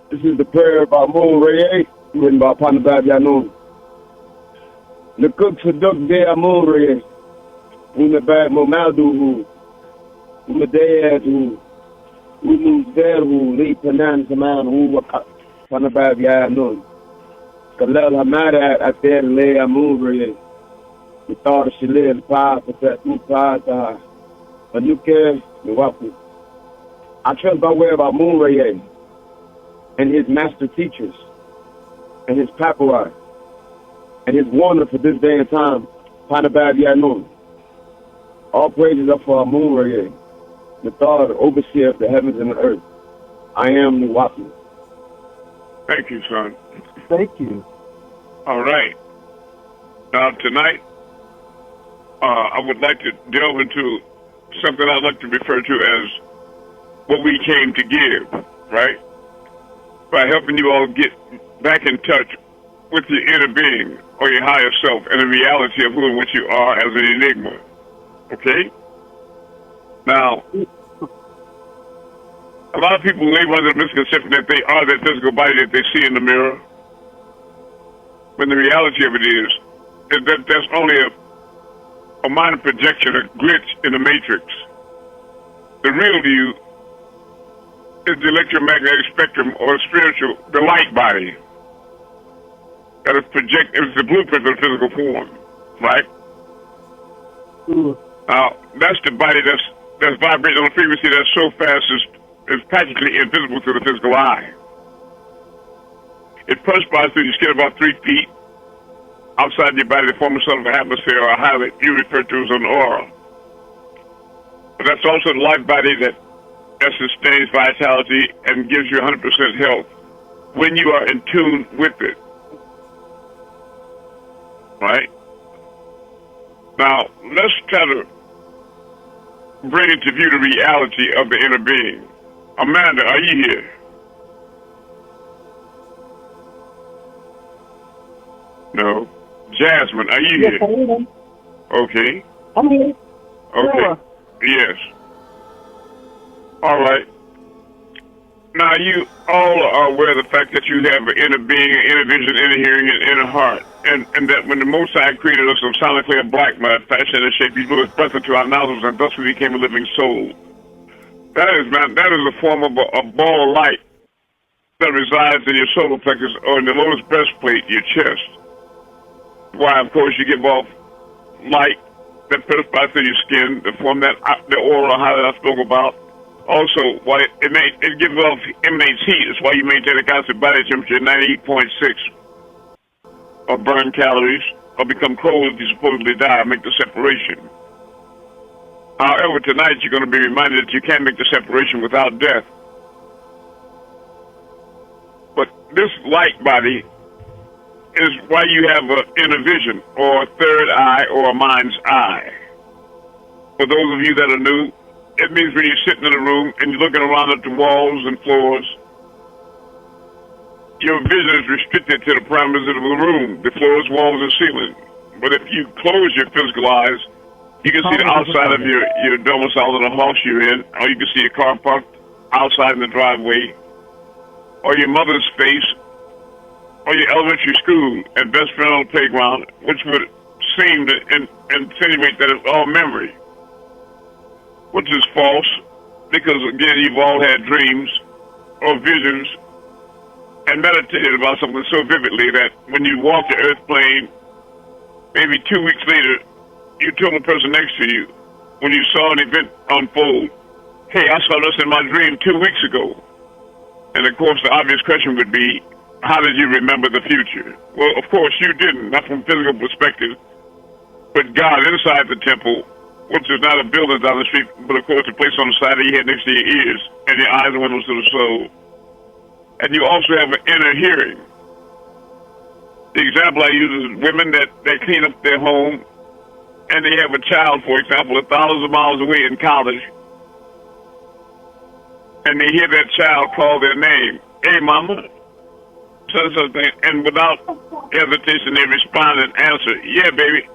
This is the prayer of Amun-Rayay, written by Panabab Yanun. Nakuk Saduk de Amun-Rayay, Unabab Momalduhu, Umadayadu, Umuzeru, Lee Panan Saman, Uwaka, Panabab Yanun. Kalel Hamada at there lay Amun-Rayay. We thought she lived 5%, 2%, but you care, you're welcome. I trust by way of Amun-Rayay and his master teachers and his papyrus and his warner for this day and time, Panabab Yanun. All praises are for Amun-Rayay, the thought, overseer of the heavens and the earth. I am Nuwapi. Thank you, son. Thank you. All right. Now, tonight, I would like to delve into something I'd like to refer to as what we came to give, right? By helping you all get back in touch with your inner being or your higher self and the reality of who and what you are as an enigma. Okay? Now, a lot of people live under the misconception that they are that physical body that they see in the mirror, when the reality of it is that that's only a minor projection, a glitch in the matrix. The real you is the electromagnetic spectrum or spiritual, the light body. That is it's the blueprint of the physical form, right? Now, that's the body that's vibrating on a frequency that's so fast is practically invisible to the physical eye. It perspires through your skin about 3 feet outside your body to form a sort of an atmosphere or a highlight you refer to as an aura. But that's also the light body that sustains vitality and gives you 100% health when you are in tune with it. Right? Now, let's try to bring into view the reality of the inner being. Amanda, are you here? No. Jasmine, are you here? Yes, I am. Okay. I'm here. Okay. Sure. Yes. All right. Now, you all are aware of the fact that you have an inner being, an inner vision, inner hearing, and inner heart. And that when the Most High created us of solid clear black mud, fashioned and shaped, He blew His breath into our nostrils, and thus we became a living soul. That is a form of a ball of light that resides in your solar plexus or in the lotus breastplate, your chest. Why, of course, you give off light that perspires through your skin to form the aura, how that I spoke about. Also, why it gives off, emanates heat. That's why you maintain a constant body temperature at 98.6, or burn calories, or become cold if you supposedly die, make the separation. However, tonight you're going to be reminded that you can't make the separation without death. But this light body is why you have an inner vision, or a third eye, or a mind's eye. For those of you that are new, it means when you're sitting in a room and you're looking around at the walls and floors, your vision is restricted to the parameters of the room, the floors, walls, and ceiling. But if you close your physical eyes, you can see the outside of your domicile in the house you're in, or you can see a car parked outside in the driveway, or your mother's face, or your elementary school and best friend on the playground, which would seem to insinuate that it's all memory, which is false, because again, you've all had dreams or visions and meditated about something so vividly that when you walk the earth plane, maybe 2 weeks later, you told the person next to you, when you saw an event unfold, hey, I saw this in my dream 2 weeks ago. And of course, the obvious question would be, how did you remember the future? Well, of course, you didn't, not from a physical perspective, but God inside the temple, which is not a building down the street, but of course a place on the side of your head next to your ears, and your eyes are windows to the soul. And you also have an inner hearing. The example I use is women that clean up their home, and they have a child, for example, 1,000 miles away in college, and they hear that child call their name, hey, mama, something, and without hesitation they respond and answer, yeah, baby.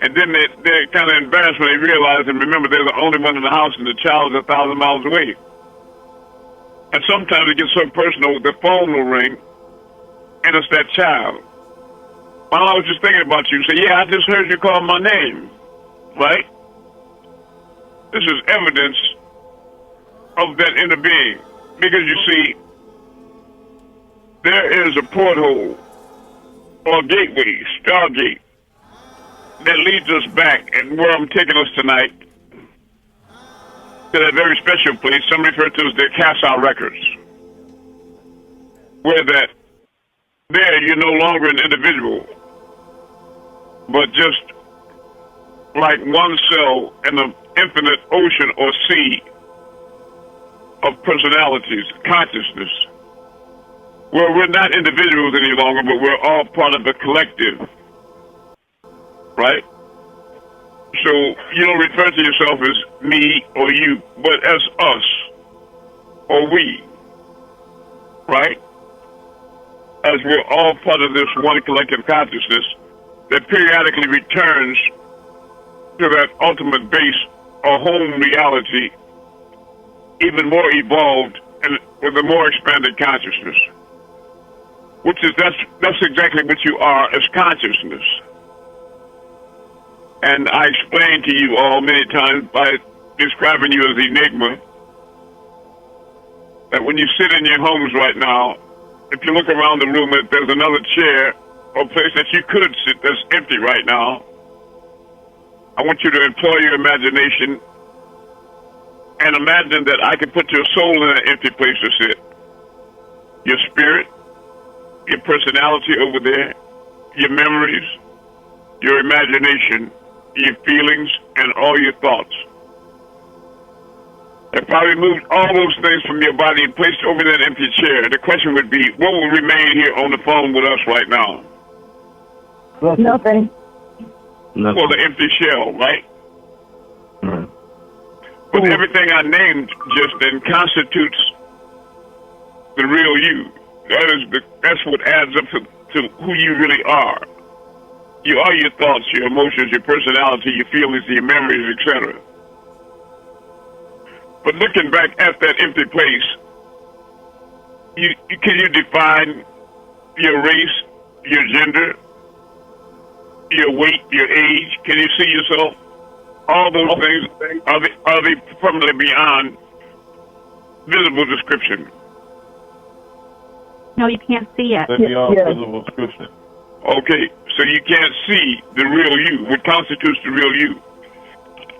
And then they're kind of embarrassed when they realize and remember they're the only one in the house and the child is 1,000 miles away. And sometimes it gets so personal, the phone will ring, and it's that child. While I was just thinking about you, say, yeah, I just heard you call my name, right? This is evidence of that inner being. Because you see, there is a porthole or gateway, stargate, that leads us back, and where I'm taking us tonight, to that very special place, some refer to as the CashApp records, where that there you're no longer an individual, but just like one cell in an infinite ocean or sea of personalities, consciousness, where we're not individuals any longer, but we're all part of the collective, right? So you don't refer to yourself as me or you, but as us or we, right? As we're all part of this one collective consciousness that periodically returns to that ultimate base or home reality, even more evolved and with a more expanded consciousness. Which is, that's exactly what you are as consciousness. And I explained to you all many times by describing you as enigma, that when you sit in your homes right now, if you look around the room, if there's another chair or place that you could sit that's empty right now, I want you to employ your imagination and imagine that I can put your soul in an empty place to sit. Your spirit, your personality over there, your memories, your imagination, your feelings, and all your thoughts. If I removed all those things from your body and placed over that empty chair, the question would be, what will remain here on the phone with us right now? Nothing. Well, the empty shell, right? Right. But everything I named just then constitutes the real you. That's what adds up to who you really are. You are your thoughts, your emotions, your personality, your feelings, your memories, etc. But looking back at that empty place, can you define your race, your gender, your weight, your age? Can you see yourself? All those things, are they permanently beyond visible description? No, you can't see it. They're beyond visible description. Okay, so you can't see the real you, what constitutes the real you.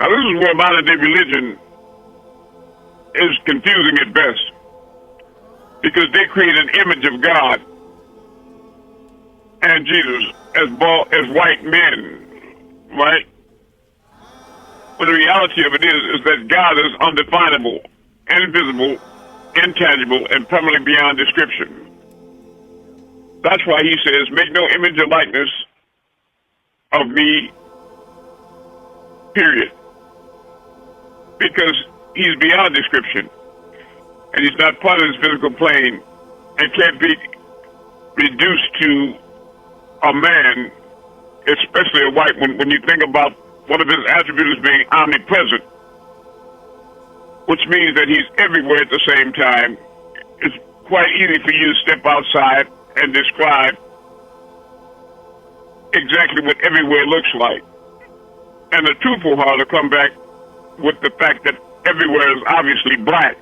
Now this is where modern day religion is confusing at best, because they create an image of God and Jesus as white men, right? But the reality of it is that God is undefinable, invisible, intangible, and permanently beyond description. That's why he says, make no image or likeness of me, period. Because he's beyond description, and he's not part of this physical plane, and can't be reduced to a man, especially a white one, when you think about one of his attributes being omnipresent, which means that he's everywhere at the same time. It's quite easy for you to step outside and describe exactly what everywhere looks like. And the truthful heart will come back with the fact that everywhere is obviously black.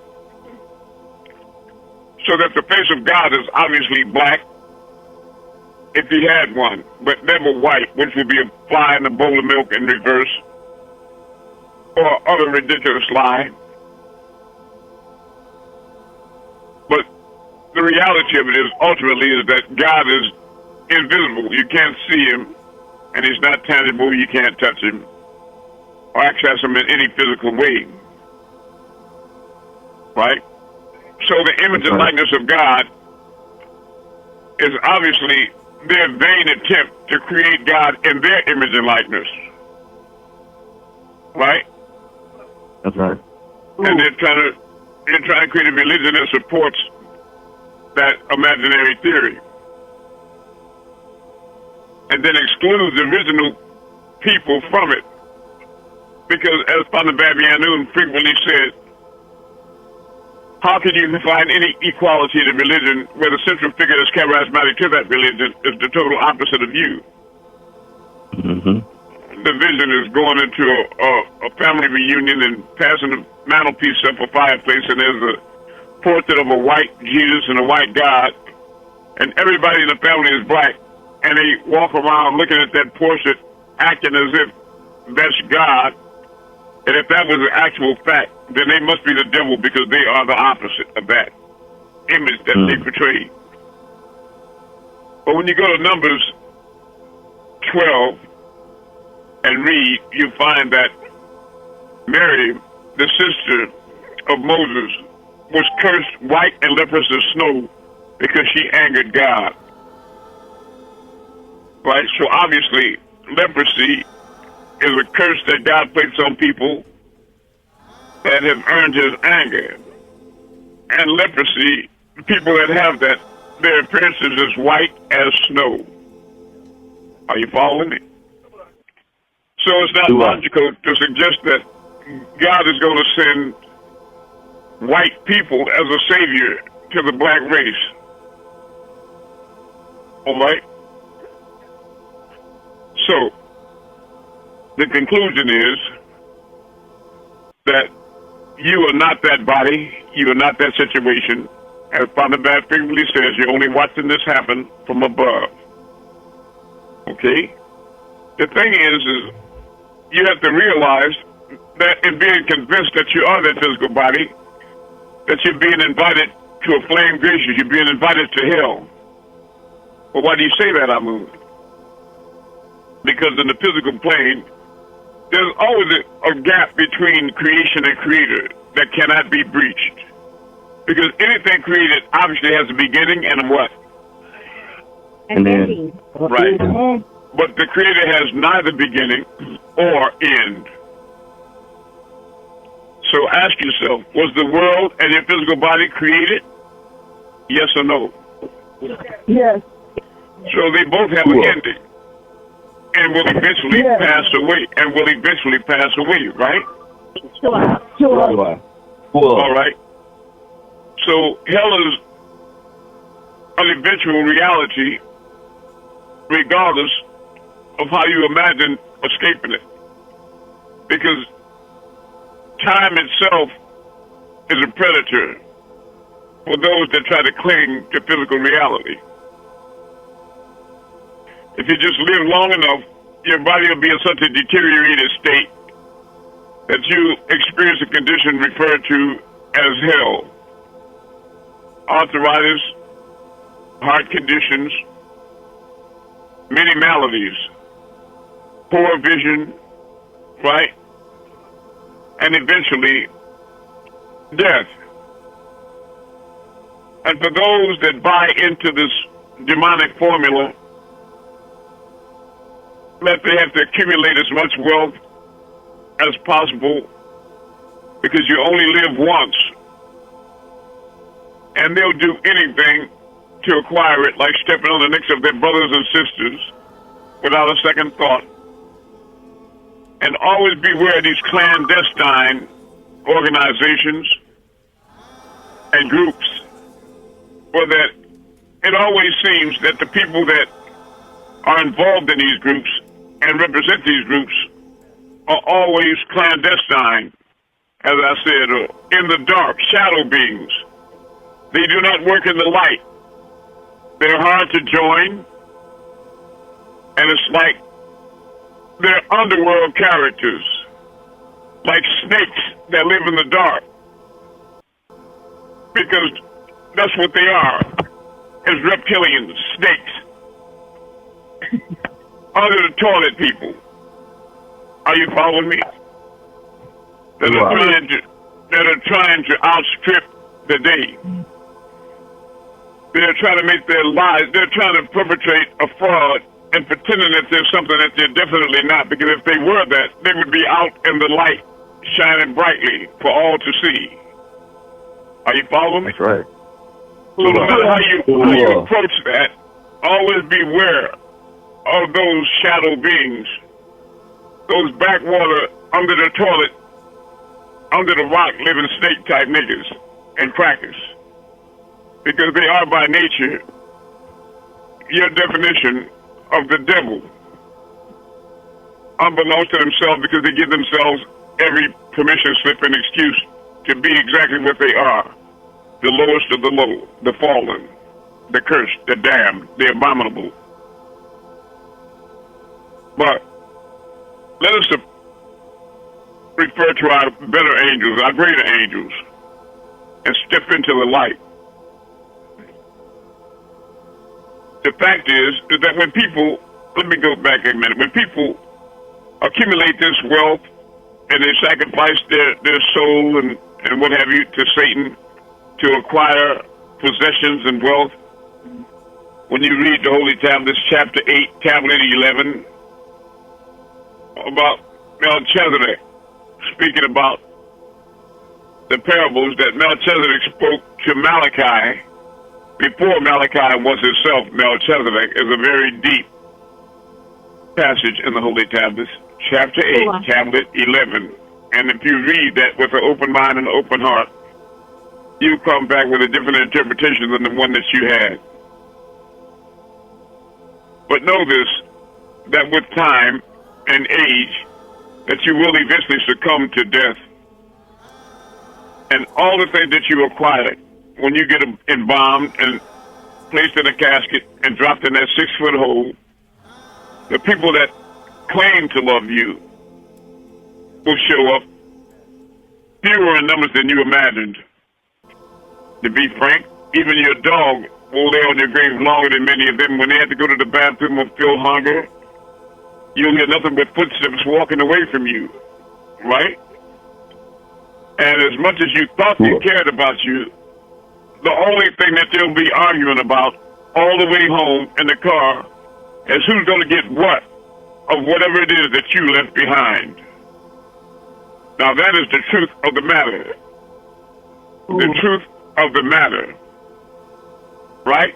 So that the face of God is obviously black, if he had one, but never white, which would be a fly in a bowl of milk in reverse, or other ridiculous lie. But the reality of it is, ultimately, is that God is invisible. You can't see him, and he's not tangible. You can't touch him or access him in any physical way. Right? So the image and likeness of God is obviously their vain attempt to create God in their image and likeness. Right? That's right. And they're trying to create a religion that supports that imaginary theory. And then excludes the original people from it. Because as Father Babianoon frequently said, how can you find any equality in a religion where the central figure that's charismatic to that religion is the total opposite of you? Mm-hmm. The vision is going into a family reunion and passing the mantelpiece up a fireplace, and there's a portrait of a white Jesus and a white God, and everybody in the family is black, and they walk around looking at that portrait, acting as if that's God. And if that was an actual fact, then they must be the devil, because they are the opposite of that image that they portray. But when you go to Numbers 12 and read, you find that Mary, the sister of Moses, was cursed white and leprous as snow because she angered God. Right? So obviously, leprosy is a curse that God placed on people that have earned his anger. And leprosy, people that have that, their appearance is as white as snow. Are you following me? So it's not logical to suggest that God is going to send white people as a savior to the black race. All right? So, the conclusion is that you are not that body, you are not that situation. As Father Bad frequently says, you're only watching this happen from above. Okay? The thing is you have to realize that in being convinced that you are that physical body, that you're being invited to a flame gracious, you're being invited to hell. Well, why do you say that, Amun? Because in the physical plane, there's always a gap between creation and creator that cannot be breached. Because anything created obviously has a beginning and a what? An end. Right. But the creator has neither beginning or end. So ask yourself, was the world and your physical body created? Yes or no? Yes. So they both have an ending. And will eventually pass away. And will eventually pass away, right? Sure. All right. So hell is an eventual reality, regardless of how you imagine escaping it. Because time itself is a predator for those that try to cling to physical reality. If you just live long enough, your body will be in such a deteriorated state that you experience a condition referred to as hell. Arthritis, heart conditions, many maladies, poor vision, right? And eventually, death. And for those that buy into this demonic formula, that they have to accumulate as much wealth as possible because you only live once. And they'll do anything to acquire it, like stepping on the necks of their brothers and sisters without a second thought. And always beware of these clandestine organizations and groups, where that it always seems that the people that are involved in these groups and represent these groups are always clandestine, as I said, in the dark, shadow beings. They do not work in the light. They're hard to join, and it's like they're underworld characters, like snakes that live in the dark, because that's what they are, as reptilians, snakes. Under the toilet people. Are you following me? That are trying to outstrip the day. They're trying to make their lives, they're trying to perpetrate a fraud and pretending that there's something that they're definitely not, because if they were that, they would be out in the light, shining brightly for all to see. Are you following me? That's right. So no matter how you approach that, always beware of those shadow beings, those backwater, under the toilet, under the rock living snake type niggas. and crackers, because they are by nature your definition of the devil, unbeknownst to themselves, because they give themselves every permission slip and excuse to be exactly what they are, the lowest of the low, the fallen, the cursed, the damned, the abominable. But let us refer to our better angels, our greater angels, and step into the light. The fact is that when people, let me go back a minute, when people accumulate this wealth and they sacrifice their soul and what have you to Satan to acquire possessions and wealth, when you read the Holy Tablets, chapter 8, tablet 11, about Melchizedek, speaking about the parables that Melchizedek spoke to Malachi before Malachi was himself Melchizedek, is a very deep passage in the Holy Tablets, chapter 8, tablet 11. And if you read that with an open mind and an open heart, you come back with a different interpretation than the one that you had. But know this, that with time and age, that you will eventually succumb to death. And all the things that you acquired, when you get embalmed and placed in a casket and dropped in that 6-foot hole, the people that claim to love you will show up fewer in numbers than you imagined. To be frank, even your dog will lay on your grave longer than many of them. When they have to go to the bathroom or feel hunger, you'll hear nothing but footsteps walking away from you, right? And as much as you thought they cared about you, the only thing that they'll be arguing about all the way home in the car is who's going to get what of whatever it is that you left behind. Now that is the truth of the matter. The truth of the matter. Right?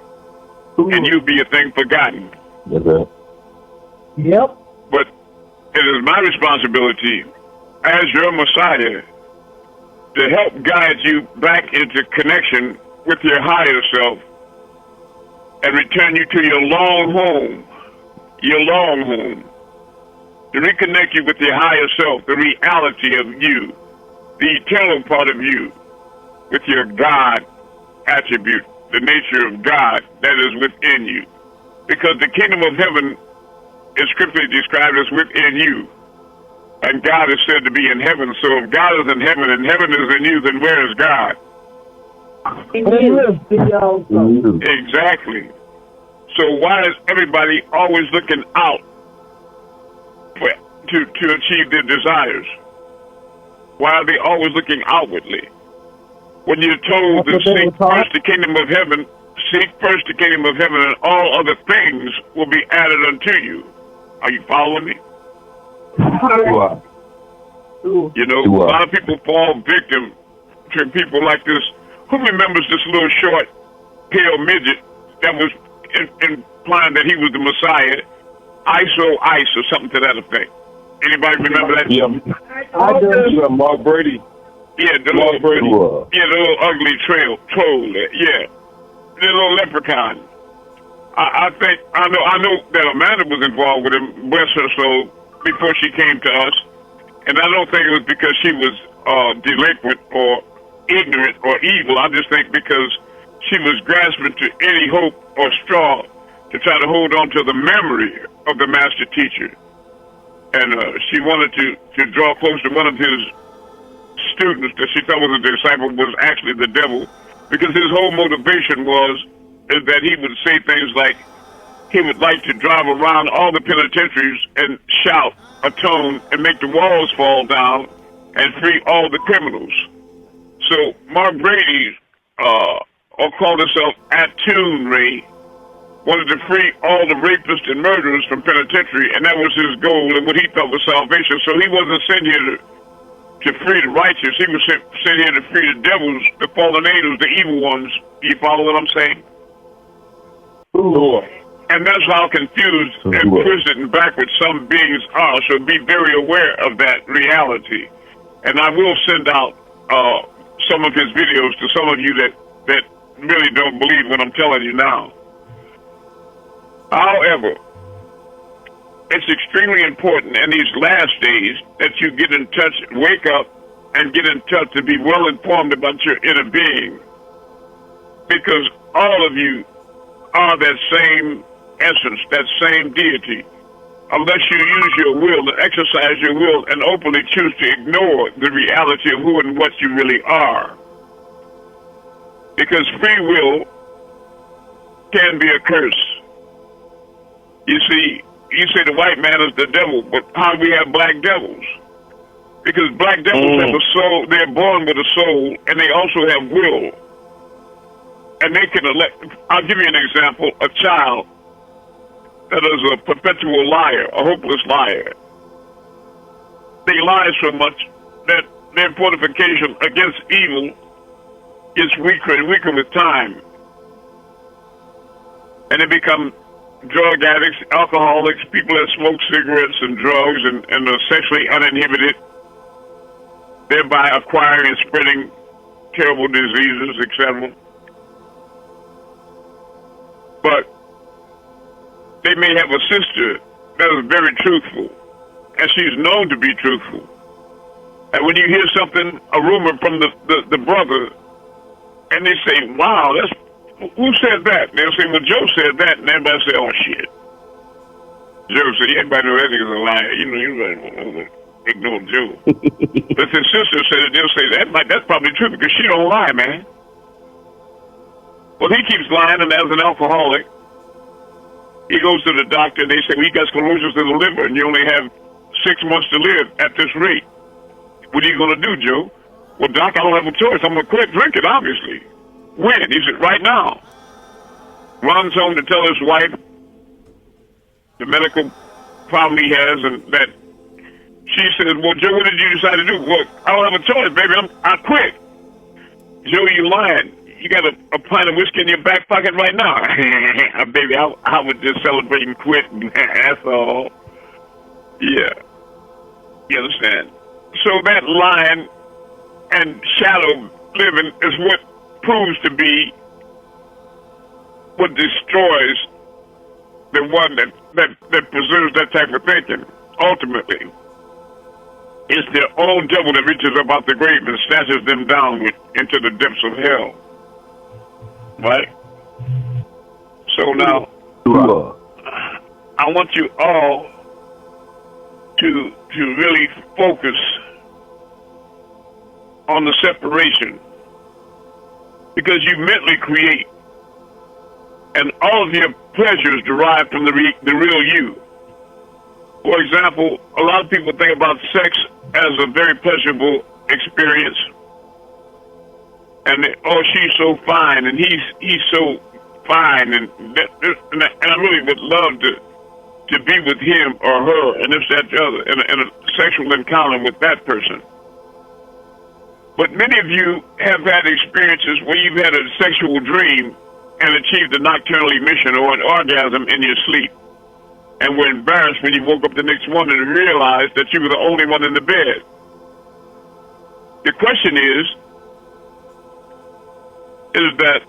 And you'll be a thing forgotten. Yep. But it is my responsibility as your Messiah to help guide you back into connection with your higher self and return you to your long home, to reconnect you with your higher self, the reality of you, the eternal part of you, with your God attribute, the nature of God that is within you. Because the kingdom of heaven is scripturally described as within you. And God is said to be in heaven. So if God is in heaven and heaven is in you, then where is God? Exactly. So why is everybody always looking out to achieve their desires? Why are they always looking outwardly? When you're told to seek first the kingdom of heaven, and all other things will be added unto you. Are you following me? You know, a lot of people fall victim to people like this. Who remembers this little short, pale midget that was implying that he was the Messiah? Ice or something to that effect. Anybody remember that? Yeah, I do. Mark Brady. Yeah, the little ugly troll. Yeah, the little leprechaun. I think I know that Amanda was involved with him, bless her soul, before she came to us, and I don't think it was because she was delinquent or ignorant or evil. I just think because she was grasping to any hope or straw to try to hold on to the memory of the master teacher, and she wanted to draw close to one of his students that she thought was a disciple was actually the devil, because his whole motivation was that he would say things like he would like to drive around all the penitentiaries and shout, atone, and make the walls fall down and free all the criminals. So Mark Brady, or called himself Amun-Rayay, wanted to free all the rapists and murderers from penitentiary, and that was his goal and what he thought was salvation. So he wasn't sent here to free the righteous. He was sent here to free the devils, the fallen angels, the evil ones. You follow what I'm saying? Lord. And that's how confused and twisted and backward some beings are. So be very aware of that reality. And I will send out some of his videos to some of you that really don't believe what I'm telling you now. However, it's extremely important in these last days that you get in touch, wake up, and get in touch to be well informed about your inner being. Because all of you are that same essence, that same deity. Unless you use your will and exercise your will and openly choose to ignore the reality of who and what you really are. Because free will can be a curse. You see, you say the white man is the devil, but how do we have black devils? Because black devils have a soul, they're born with a soul, and they also have will. And they can elect, I'll give you an example, a child that is a perpetual liar, a hopeless liar. They lie so much that their fortification against evil gets weaker and weaker with time. And they become drug addicts, alcoholics, people that smoke cigarettes and drugs and are sexually uninhibited, thereby acquiring and spreading terrible diseases, etc. But they may have a sister that is very truthful, and she's known to be truthful. And when you hear something, a rumor from the brother, and they say, wow, who said that? And they'll say, well, Joe said that, and everybody say, oh, shit. Joe said, everybody knows that nigga's a liar. You ignore Joe. But if his sister said it, they'll say, that's probably true, because she don't lie, man. Well, he keeps lying, and as an alcoholic, he goes to the doctor, and they say, well, you got sclerosis of the liver, and you only have 6 months to live at this rate. What are you going to do, Joe? Well, doc, I don't have a choice. I'm going to quit drinking, obviously. When? He said, right now. Runs home to tell his wife the medical problem he has, and that she says, well, Joe, what did you decide to do? Well, I don't have a choice, baby. I quit. Joe, you lying. You got a pint of whiskey in your back pocket right now. Baby, I was just celebrating quitting. That's all. Yeah. You understand? So that lying and shadow living is what proves to be what destroys the one that preserves that type of thinking. Ultimately, it's their own devil that reaches up out the grave and snatches them down into the depths of hell. Right? So now, I want you all to really focus on the separation, because you mentally create, and all of your pleasures derive from the real you. For example, a lot of people think about sex as a very pleasurable experience. And oh, she's so fine, and he's so fine, and I really would love to be with him or her, and this, that, the other, in a sexual encounter with that person. But many of you have had experiences where you've had a sexual dream and achieved a nocturnal emission or an orgasm in your sleep, and were embarrassed when you woke up the next morning and realized that you were the only one in the bed. The question is that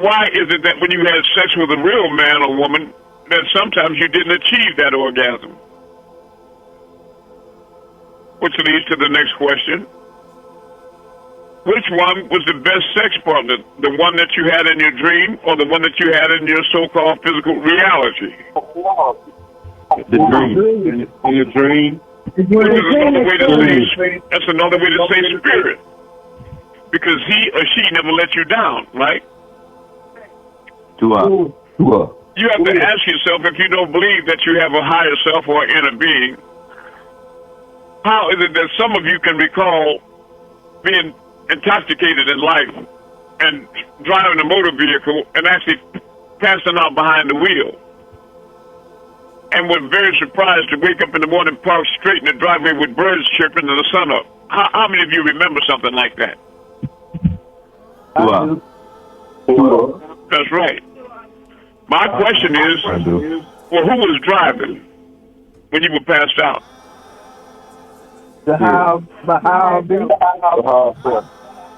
why is it that when you had sex with a real man or woman that sometimes you didn't achieve that orgasm? Which leads to the next question. Which one was the best sex partner? The one that you had in your dream, or the one that you had in your so-called physical reality? The dream. In your dream. Which is another way to say, that's another way to say spirit. Because he or she never let you down, right? You have to ask yourself, if you don't believe that you have a higher self or inner being, how is it that some of you can recall being intoxicated in life and driving a motor vehicle and actually passing out behind the wheel, and were very surprised to wake up in the morning, park straight in the driveway with birds chirping and the sun up? How many of you remember something like that? That's right. My question is, well, who was driving when you were passed out?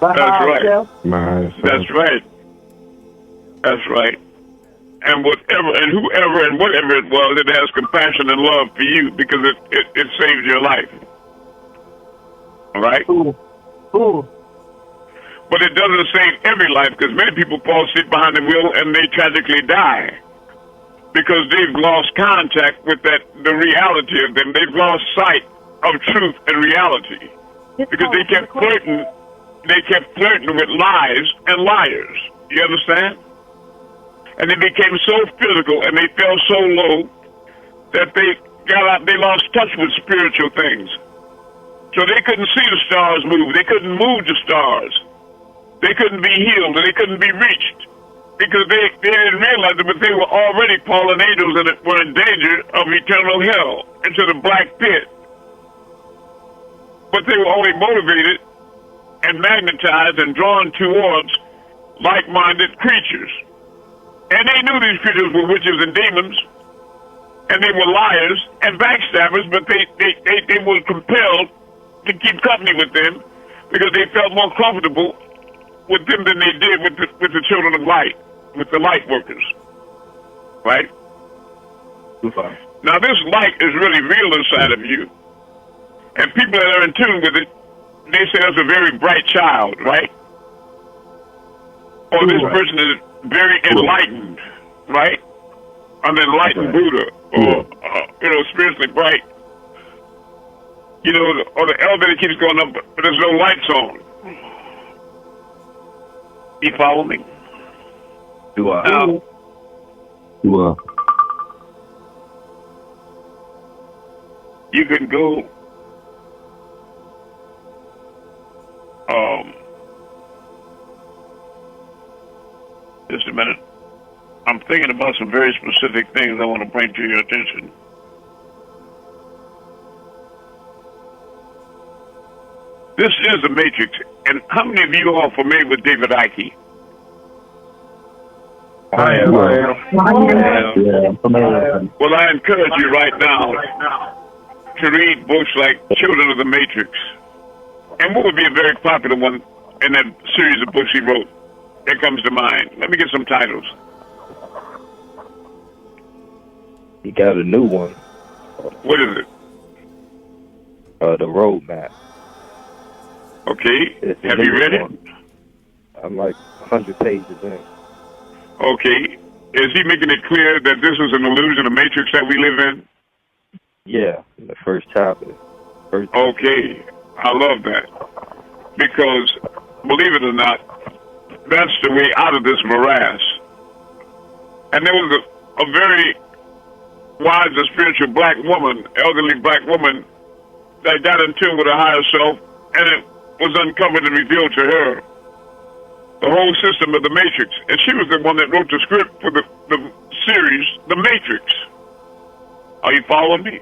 My That's higher right. self. That's right. That's right. And whatever and whoever and whatever it was, it has compassion and love for you because it saves your life. All right? Ooh. But it doesn't save every life because many people fall asleep behind the wheel and they tragically die because they've lost contact with the reality of them. They've lost sight of truth and reality because they kept flirting with lies and liars. You understand? And they became so physical and they fell so low that they lost touch with spiritual things. So they couldn't see the stars move. They couldn't move the stars. They couldn't be healed and they couldn't be reached because they didn't realize it, but they were already fallen angels and were in danger of eternal hell into the black pit. But they were only motivated and magnetized and drawn towards like-minded creatures. And they knew these creatures were witches and demons, and they were liars and backstabbers, but they were compelled to keep company with them because they felt more comfortable with them than they did with the children of light, with the light workers. Right? Now, this light is really real inside of you, and people that are in tune with it, they say it's a very bright child, right? Or this person is very enlightened, right? An enlightened Buddha, or spiritually bright. You know, or the elevator keeps going up, but there's no lights on. You follow me? Do I? Now, you can go. Just a minute. I'm thinking about some very specific things I want to bring to your attention. This is the Matrix, and how many of you are familiar with David Icke? I am. Yeah, I'm familiar. Well, I encourage you right now to read books like Children of the Matrix. And what would be a very popular one in that series of books he wrote that comes to mind? Let me get some titles. He got a new one. What is it? The Roadmap. Okay. Have you read it? I'm like 100 pages in. Okay. Is he making it clear that this is an illusion, a matrix that we live in? Yeah, in the first chapter. Okay. I love that. Because, believe it or not, that's the way out of this morass. And there was a very wise and spiritual black woman, elderly black woman, that got in tune with her higher self, and it was uncovered and revealed to her the whole system of the Matrix. And she was the one that wrote the script for the series, The Matrix. Are you following me?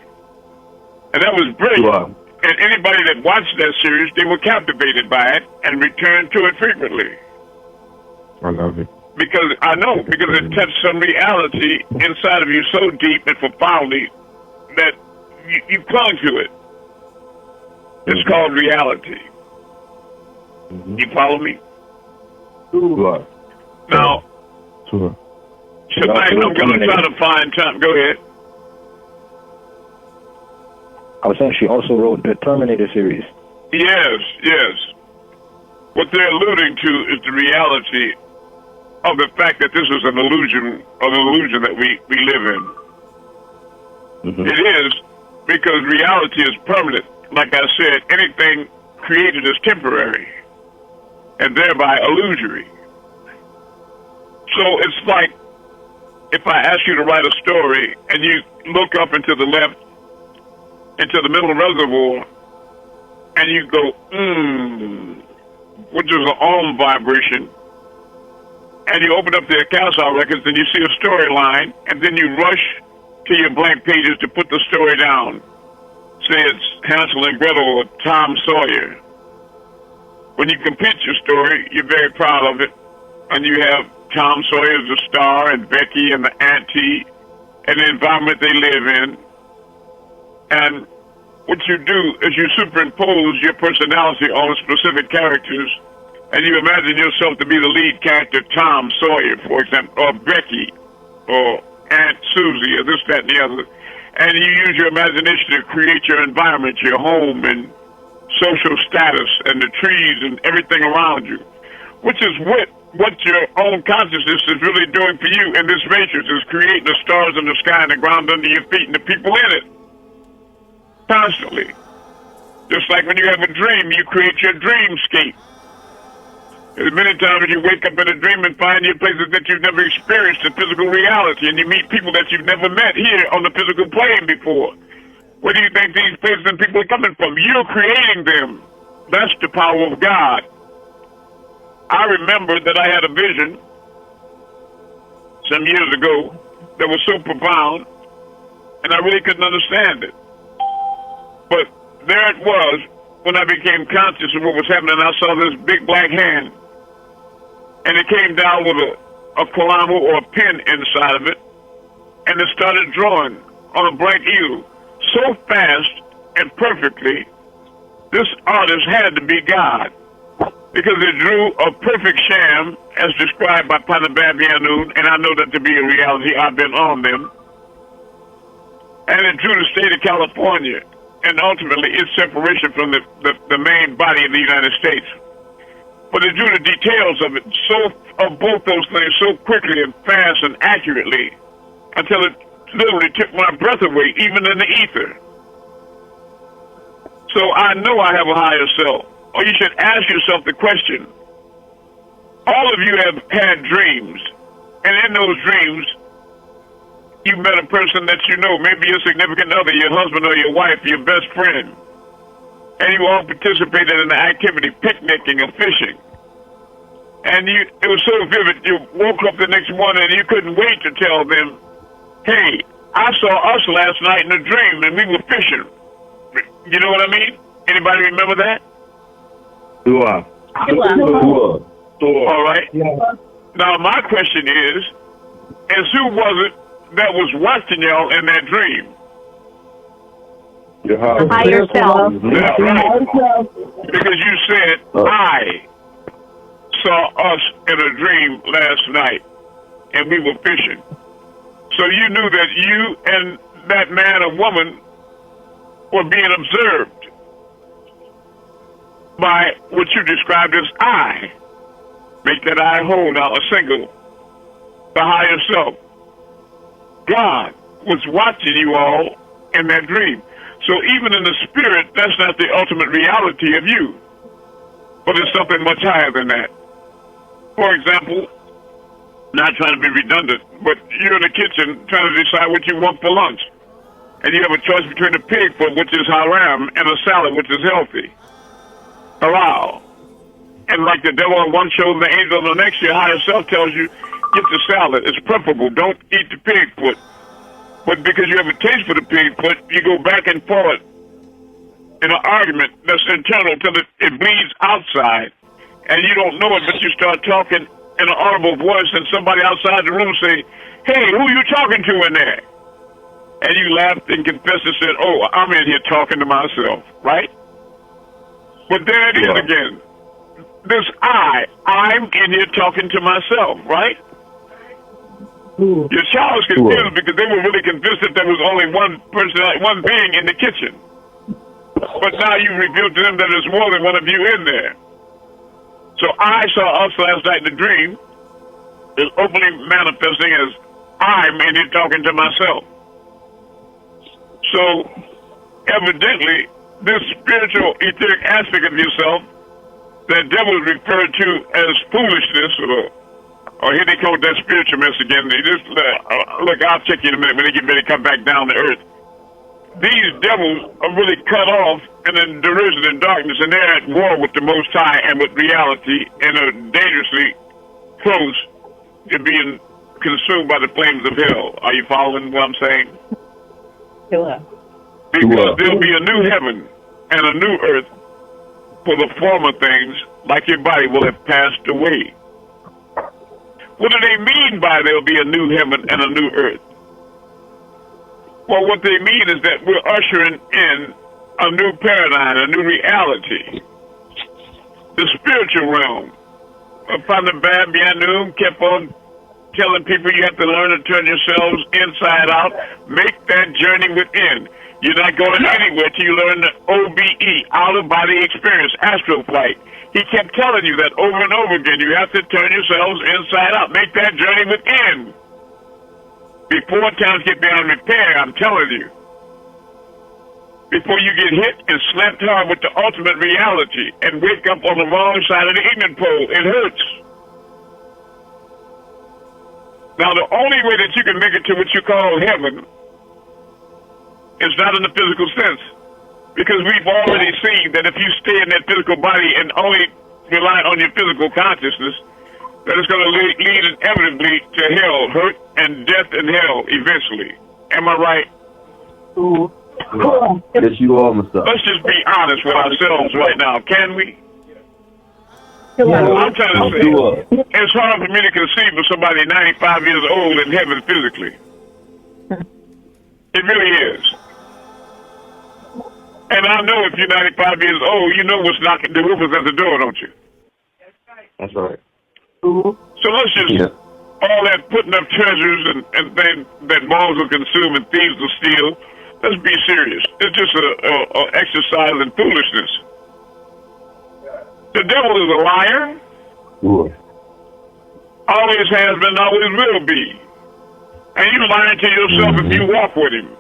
And that was brilliant. Wow. And anybody that watched that series, they were captivated by it and returned to it frequently. I love it. Because it touched some reality inside of you so deep and profoundly that you clung to it. It's called reality. You follow me? Sure. Now, Sure. tonight I'm going to try to find time. Go ahead. I was saying she also wrote the Terminator series. Yes. What they're alluding to is the reality of the fact that this is an illusion that we live in. Mm-hmm. It is because reality is permanent. Like I said, anything created is temporary and thereby illusory. So it's like if I ask you to write a story and you look up and to the left into the middle reservoir and you go, which is an vibration, and you open up the CashApp records and you see a storyline, and then you rush to your blank pages to put the story down. Say it's Hansel and Gretel or Tom Sawyer. When you complete your story, you're very proud of it, and you have Tom Sawyer as the star, and Becky and the auntie, and the environment they live in. And what you do is you superimpose your personality on specific characters and you imagine yourself to be the lead character, Tom Sawyer, for example, or Becky, or Aunt Susie, or this, that, and the other, and you use your imagination to create your environment, your home, and social status, and the trees, and everything around you, which is what your own consciousness is really doing for you in this matrix, is creating the stars in the sky and the ground under your feet and the people in it, constantly. Just like when you have a dream, you create your dreamscape. There's many times when you wake up in a dream and find your places that you've never experienced in physical reality, and you meet people that you've never met here on the physical plane before. Where do you think these places and people are coming from? You're creating them. That's the power of God. I remember that I had a vision some years ago that was so profound, and I really couldn't understand it. But there it was when I became conscious of what was happening. I saw this big black hand, and it came down with a kalamu or a pen inside of it, and it started drawing on a blank easel so fast and perfectly. This artist had to be God, because it drew a perfect sham as described by Panabab, and I know that to be a reality. I've been on them. And it drew the state of California, and ultimately its separation from the main body of the United States. But it drew the details of it, of both those things, so quickly and fast and accurately, until it literally took my breath away, even in the ether. So I know I have a higher self. Or you should ask yourself the question. All of you have had dreams, and in those dreams, you met a person that you know, maybe your significant other, your husband or your wife, your best friend, and you all participated in the activity, picnicking or fishing. And it was so vivid, you woke up the next morning and you couldn't wait to tell them, hey, I saw us last night in a dream and we were fishing. You know what I mean? Anybody remember that? Sure. All right. Yeah. Now, my question is who was it that was watching y'all in that dream? Your higher self. Yeah, right. Because you said, I saw us in a dream last night, and we were fishing. So you knew that you and that man or woman were being observed by what you described as I. Make that I whole now, a single. The higher self. God was watching you all in that dream. So even in the spirit, that's not the ultimate reality of you. But it's something much higher than that. For example, not trying to be redundant, but you're in the kitchen trying to decide what you want for lunch. And you have a choice between a pig foot, which is haram, and a salad, which is healthy. Halal. And like the devil on one show and the angel on the next, your higher self tells you, get the salad. It's preferable. Don't eat the pig foot. But because you have a taste for the pig foot, you go back and forth in an argument that's internal till it bleeds outside. And you don't know it, but you start talking in an audible voice, and somebody outside the room say, hey, who are you talking to in there? And you laughed and confessed and said, oh, I'm in here talking to myself, right? But there it is again. This I'm in here talking to myself, right? Your child was confused because they were really convinced that there was only one person, one being in the kitchen. But now you revealed to them that there's more than one of you in there. So I saw us last night in the dream is openly manifesting as I'm in here talking to myself. So evidently, this spiritual etheric aspect of yourself that devils refer to as foolishness, or here they call it that spiritual mess again. They just look, I'll check you in a minute when they get ready to come back down to earth. These devils are really cut off and in derision and darkness, and they're at war with the Most High and with reality, and are dangerously close to being consumed by the flames of hell. Are you following what I'm saying? Sure. Because there'll be a new heaven and a new earth, for the former things, like your body, will have passed away. What do they mean by there'll be a new heaven and a new earth? Well, what they mean is that we're ushering in a new paradigm, a new reality. The spiritual realm Father Babianu kept on telling people you have to learn to turn yourselves inside out. Make that journey within. You're not going anywhere till you learn the OBE, out-of-body experience, astral flight. He kept telling you that over and over again. You have to turn yourselves inside out. Make that journey within. Before times get beyond repair, I'm telling you. Before you get hit and slapped hard with the ultimate reality and wake up on the wrong side of the ignorant pole, it hurts. Now, the only way that you can make it to what you call heaven is not in the physical sense. Because we've already seen that if you stay in that physical body and only rely on your physical consciousness, that it's going to lead inevitably to hell, hurt, and death in hell eventually. Am I right? Ooh. Yes, you are, Mr. Let's just be honest with ourselves right now, can we? Yeah. I'm trying to say, it's hard for me to conceive of somebody 95 years old in heaven physically. It really is. And I know if you're 95 years old, you know what's knocking, the roof is at the door, don't you? That's right. Ooh. So let's just, all that putting up treasures and things that moths will consume and thieves will steal, let's be serious. It's just a exercise in foolishness. The devil is a liar. Ooh. Always has been, always will be. And you lying to yourself if you walk with him,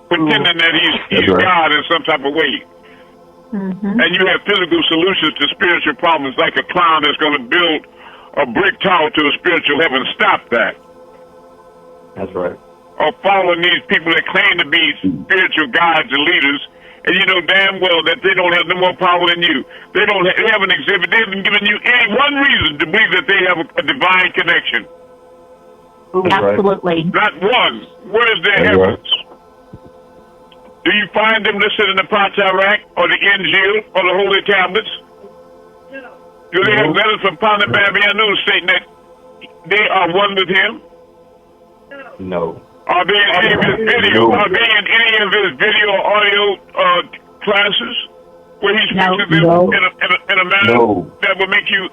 pretending that he's right. God in some type of way. And you have physical solutions to spiritual problems, like a clown that's going to build a brick tower to a spiritual heaven. Stop that. That's right. Or following these people that claim to be spiritual guides and leaders, and you know damn well that they don't have no more power than you. They haven't exhibited, they haven't given you any one reason to believe that they have a divine connection. Absolutely. Not one. Where's their That's evidence? Do you find them listed in the Patriarch or the Injil or the Holy Tablets? Do they have letters from Father Babianu stating that they are one with him? No. Are they in any of his video? Are they in any of his video or audio classes where he speaks to them in a manner that will make you?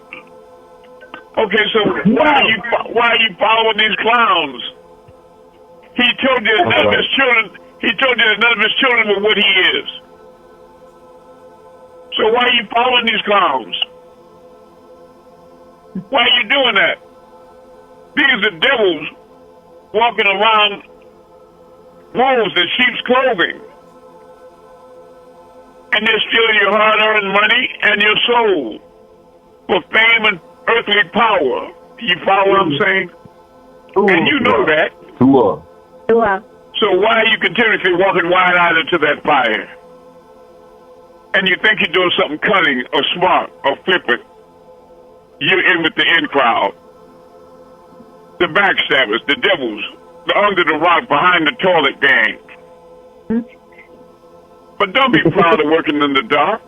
Okay, so why are you following these clowns? He told you that none of his children. He told you that none of his children were what he is. So why are you following these clowns? Why are you doing that? These are devils walking around wolves in sheep's clothing. And they're stealing your hard-earned money and your soul for fame and earthly power. You follow what I'm saying? And you know that. So why are you continuously walking wide-eyed into that fire? And you think you're doing something cunning or smart or flippant. You're in with the in crowd. The backstabbers, the devils, the under the rock, behind the toilet gang. But don't be proud of working in the dark.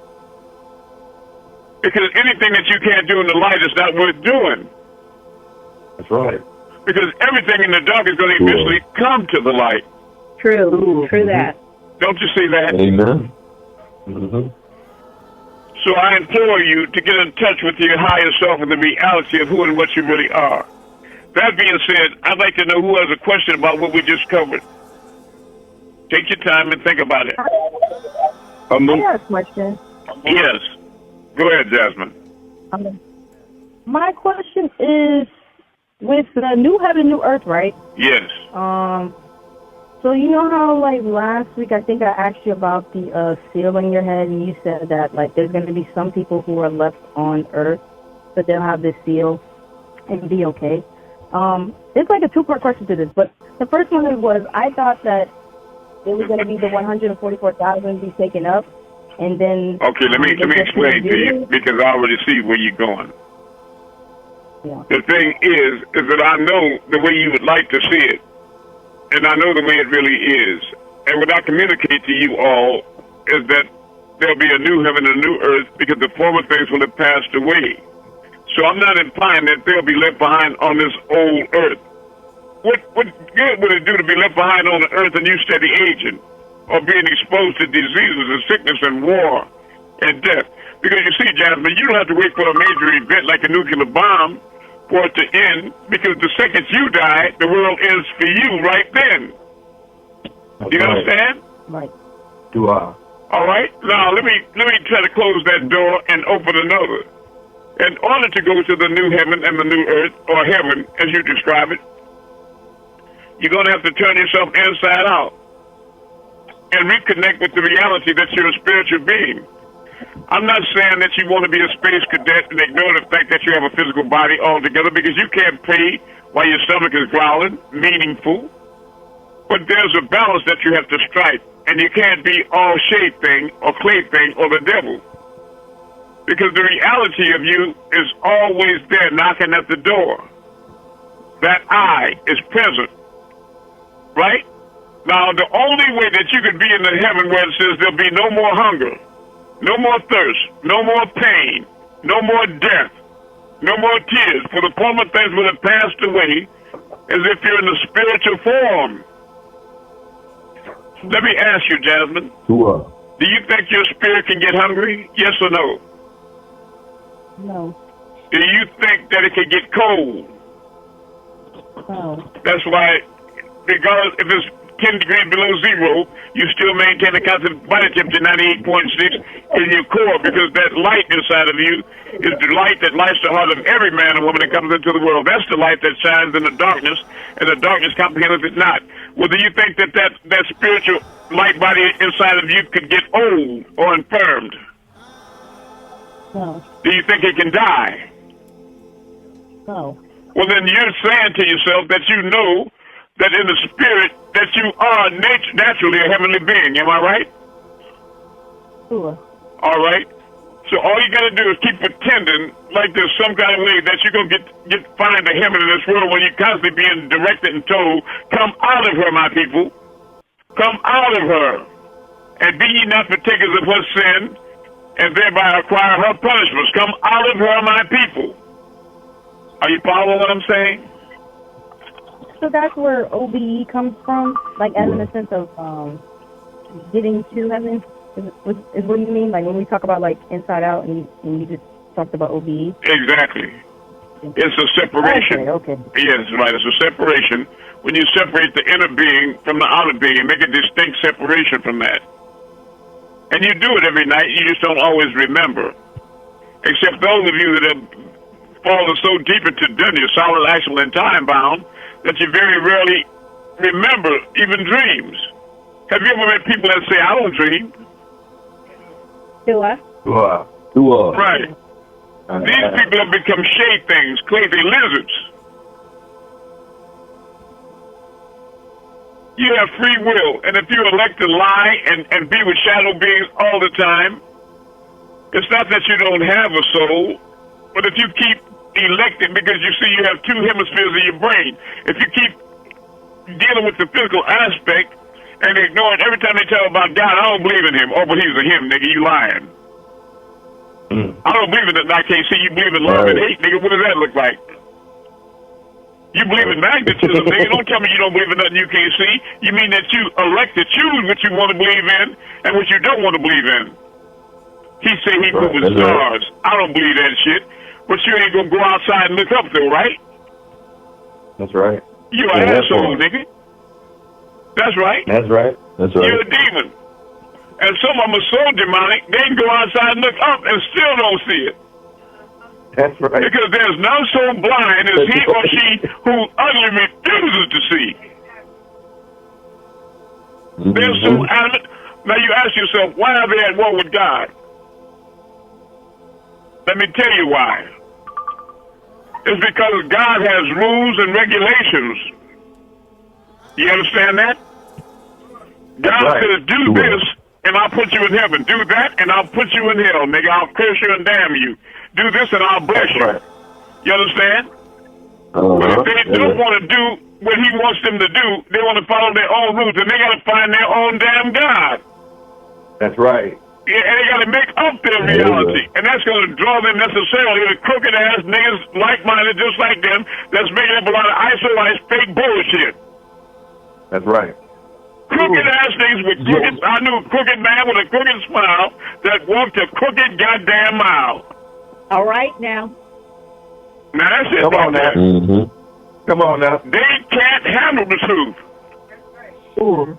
Because anything that you can't do in the light is not worth doing. That's right. Because everything in the dark is going to eventually come to the light. True. True that. Don't you see that? Amen. So I implore you to get in touch with your higher self and the reality of who and what you really are. That being said, I'd like to know who has a question about what we just covered. Take your time and think about it. I have a question. Yes. Go ahead, Jasmine. My question is, with the new heaven, new earth, right? Yes. So you know how, like, last week I think I asked you about the seal on your head, and you said that, like, there's going to be some people who are left on earth, but they'll have this seal and be okay. It's like a two-part question to this, but the first one was, I thought that it was going to be the 144,000 be taken up, and then... Okay, let me explain to you, because I already see where you're going. Yeah. The thing is that I know the way you would like to see it, and I know the way it really is. And what I communicate to you all is that there'll be a new heaven and a new earth because the former things will have passed away. So I'm not implying that they'll be left behind on this old earth. What good would it do to be left behind on the earth and you steady aging or being exposed to diseases and sickness and war and death. Because you see, Jasmine, you don't have to wait for a major event like a nuclear bomb for it to end, because the second you die, the world ends for you right then. Do you understand? Right. Do I? All right. Now let me try to close that door and open another. In order to go to the new heaven and the new earth, or heaven as you describe it, you're going to have to turn yourself inside out and reconnect with the reality that you're a spiritual being. I'm not saying that you want to be a space cadet and ignore the fact that you have a physical body altogether, because you can't pray while your stomach is growling, meaningful. But there's a balance that you have to strike, and you can't be all shade thing or clay thing or the devil. Because the reality of you is always there knocking at the door. That I is present. Right? Now, the only way that you could be in the heaven where it says there'll be no more hunger, no more thirst, no more pain, no more death, no more tears, for the former things will have passed away, as if you're in the spiritual form. Let me ask you, Jasmine. Do you think your spirit can get hungry? Yes or no? No. Do you think that it can get cold? No. That's why, regardless if it's 10 degrees below zero, you still maintain a constant body temperature 98.6 in your core, because that light inside of you is the light that lights the heart of every man and woman that comes into the world. That's the light that shines in the darkness, and the darkness comprehendeth it not. Well, do you think that spiritual light body inside of you could get old or infirmed? No. Do you think it can die? No. Well, then you're saying to yourself that you know that in the spirit that you are naturally a heavenly being. Am I right? Sure. All right. So all you got to do is keep pretending like there's some kind of way that you're going to find a heaven in this world when you're constantly being directed and told, come out of her, my people. Come out of her. And be ye not partakers of her sin, and thereby acquire her punishments. Come out of her, my people. Are you following what I'm saying? So that's where OBE comes from, like as in the sense of getting to heaven, is what you mean? Like when we talk about like inside out, and you just talked about OBE? Exactly. It's a separation. Okay. Yes, right. It's a separation. When you separate the inner being from the outer being, make a distinct separation from that. And you do it every night, you just don't always remember. Except those of you that have fallen so deep into dunya, solid, actual, and time-bound, that you very rarely remember even dreams. Have you ever met people that say, I don't dream? Do I? Right. These people have become shade things, crazy lizards. You have free will, and if you elect to lie and be with shadow beings all the time, it's not that you don't have a soul, but if you keep electing, because you see you have two hemispheres in your brain, if you keep dealing with the physical aspect and ignore it, every time they tell about God, I don't believe in him. Oh, but he's a him, nigga, you lying. I don't believe in it, I can't see you believe in love and hate, nigga. What does that look like? You believe in magnetism, nigga. Don't tell me you don't believe in nothing you can't see. You mean that you elect to choose what you want to believe in and what you don't want to believe in. He say he moving stars. I don't believe that shit. But you ain't gonna go outside and look up though, right? That's right. You an asshole, nigga. That's right. That's right. That's right. You're a demon. And some of them are so demonic, they can go outside and look up and still don't see it. That's right. Because there's none so blind as he or she who utterly refuses to see. They're so adamant. Now you ask yourself, why are they at war with God? Let me tell you why. It's because God has rules and regulations. You understand that? God says, do this, and I'll put you in heaven. Do that, and I'll put you in hell, nigga. I'll curse you and damn you. Do this, and I'll bless you. Right. You understand? But if they don't want to do what he wants them to do, they want to follow their own rules, and they got to find their own damn God. That's right. Yeah, and they got to make up their reality. And that's going to draw them necessarily to crooked-ass niggas like-minded just like them that's making up a lot of isolized fake bullshit. That's right. crooked ass niggas with crooked. I knew a crooked man with a crooked smile that walked a crooked goddamn mile. All right now. Now that's it. Come on now. Mm-hmm. Come on now. They can't handle the truth. Ooh.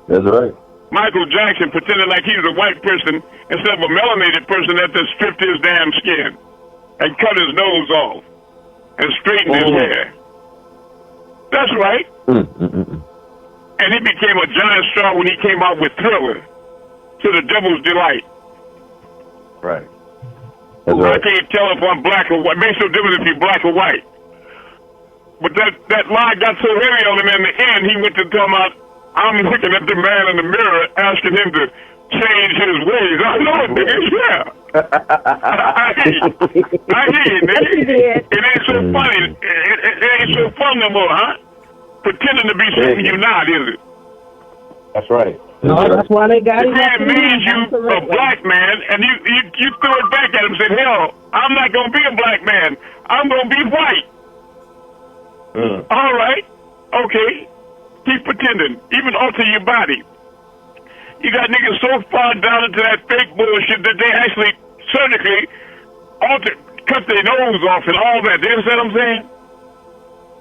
That's right. Michael Jackson pretended like he was a white person instead of a melanated person that just stripped his damn skin and cut his nose off and straightened his hair. That's right. Mm-mm-mm. And he became a giant star when he came out with Thriller, To the Devil's Delight. Right. That's I right. can't tell if I'm black or white. It makes no difference if you're black or white. But that lie got so heavy on him in the end, he went to tell about, I'm looking at the man in the mirror asking him to change his ways. I know it, nigga. Yeah. I hear you. Nigga. It ain't so funny. It ain't so fun no more, huh? Pretending to be something you're not, is it? That's right. No, that's why they got The it. man made you a black man, and you threw it back at him and said, hell, I'm not going to be a black man. I'm going to be white. All right. Okay. Keep pretending. Even alter your body. You got niggas so far down into that fake bullshit that they actually surgically cut their nose off and all that. You understand what I'm saying?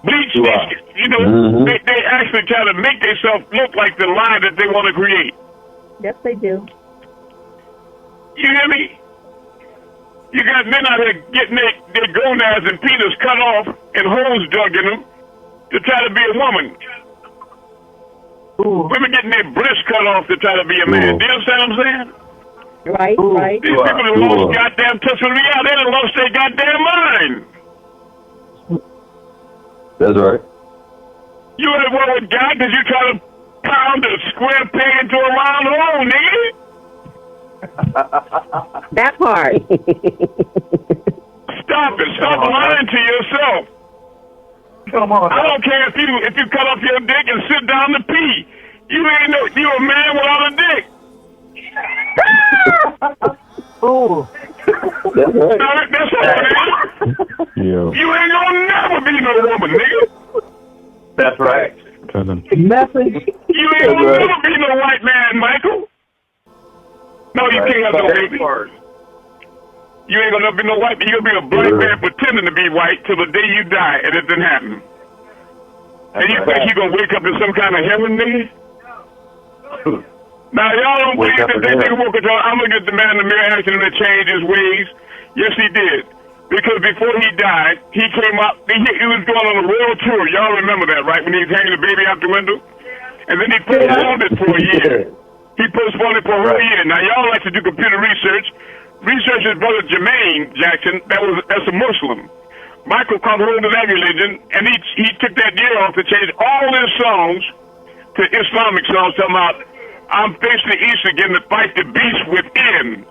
Bleach, they actually try to make themselves look like the lie that they want to create. Yes, they do. You hear me? You got men out here getting their gonads and penis cut off and holes dug in them to try to be a woman. Ooh. Women getting their breasts cut off to try to be a man. Do you understand what I'm saying? Right, right. These people that lost goddamn touch with reality, they done lost their goddamn mind. That's right. You at war with God because you try to pound a square peg into a round hole, nigga. That part. Stop it. Stop lying to yourself. Come on. I don't care if you cut off your dick and sit down to pee. You ain't you a man without a dick. Ooh. That's right. That's all it is. Yeah. You ain't gonna never be no woman, nigga. That's right. Message. You ain't gonna never be no white man, Michael. No, you can't have no baby. You ain't gonna be no white man. You're gonna be a black man pretending to be white till the day you die, and it didn't happen. And you think you're gonna wake up in some kind of heaven, nigga? Now, y'all don't believe that they nigga woke up. I'm looking at the man in the mirror asking him to change his ways. Yes, he did. Because before he died, he came up, he was going on a world tour. Y'all remember that, right? When he was hanging the baby out the window? And then he postponed it for a year. He postponed it for a whole year. Now, y'all like to do computer research. Research his brother Jermaine Jackson, that's a Muslim. Michael caught hold of that religion, and he took that year off to change all his songs to Islamic songs, talking about, I'm facing the east again to fight the beast within.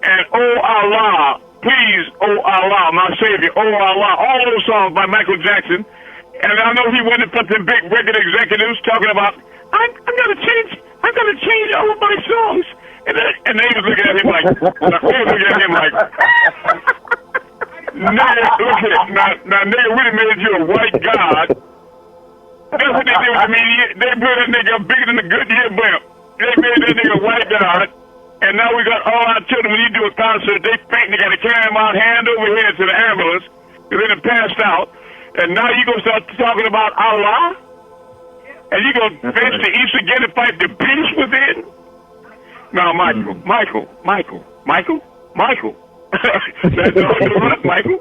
And oh Allah, please, oh Allah, my Savior, oh Allah, all those songs by Michael Jackson. And I know he went in front of the big record executives talking about, I'm gonna change all of my songs. And they was looking at him like, nigga, look at it. Now nigga really made you a white god. That's what they did with me. They put that nigga bigger than the Goodyear blimp. They made that nigga a white god. And now we got all our children, when you do a concert, they faint, they got to carry them out hand over head to the ambulance because they done passed out. And now you going to start talking about Allah? And you going to face the east again and fight the beast within? Now, Michael. That's all you're right, Michael.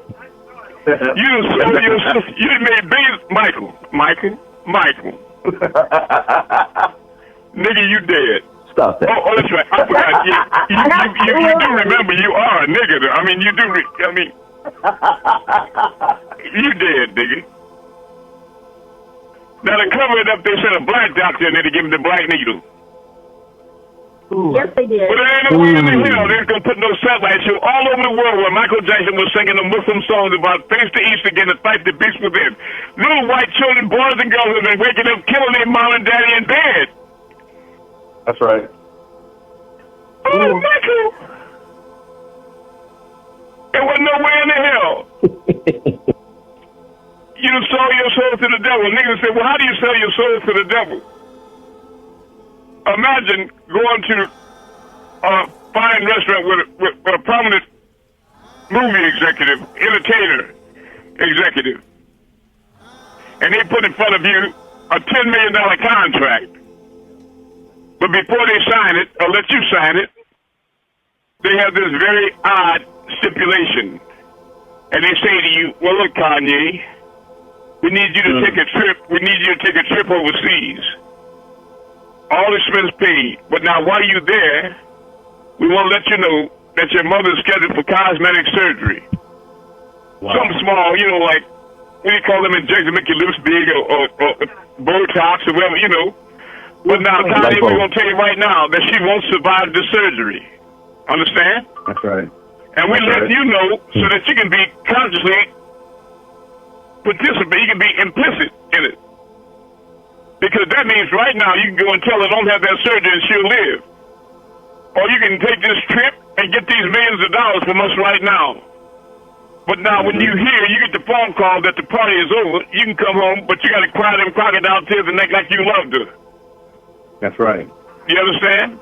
You made billions. Michael. Nigga, you dead. Stop that. Oh, that's right. I forgot. You do remember you are a nigga. I mean, you do. You dead, nigga. Now, to cover it up, they sent a black doctor in there to give him the black needle. Yes, they did. But there ain't no way in the hell they're going to put no satellite show all over the world where Michael Jackson was singing the Muslim songs about face the east again and fight the beast within. Little white children, boys and girls have been waking up, killing their mom and daddy in bed. That's right. Oh, Michael! There wasn't no way in the hell. You sold your soul to the devil. Niggas say, well, how do you sell your soul to the devil? imagine going to a fine restaurant with a prominent movie executive, entertainer executive, and they put in front of you a $10 million contract. But before they sign it, or let you sign it, they have this very odd stipulation. And they say to you, well, look, Kanye, we need you to take a trip. We need you to take a trip overseas. All expense paid. But now while you're there, we want to let you know that your mother is scheduled for cosmetic surgery. Wow. Something small, you know, like, what do you call them, injections make your lips big or Botox or whatever, you know. But now, Kanye, we're going to tell you right now that she won't survive the surgery. Understand? That's right. And we let you know so that you can be consciously participate. You can be implicit in it. Because that means right now you can go and tell her don't have that surgery and she'll live. Or you can take this trip and get these millions of dollars from us right now. But now when you hear, you get the phone call that the party is over, you can come home, but you got to cry them crocodile tears and act like you loved her. That's right. You understand?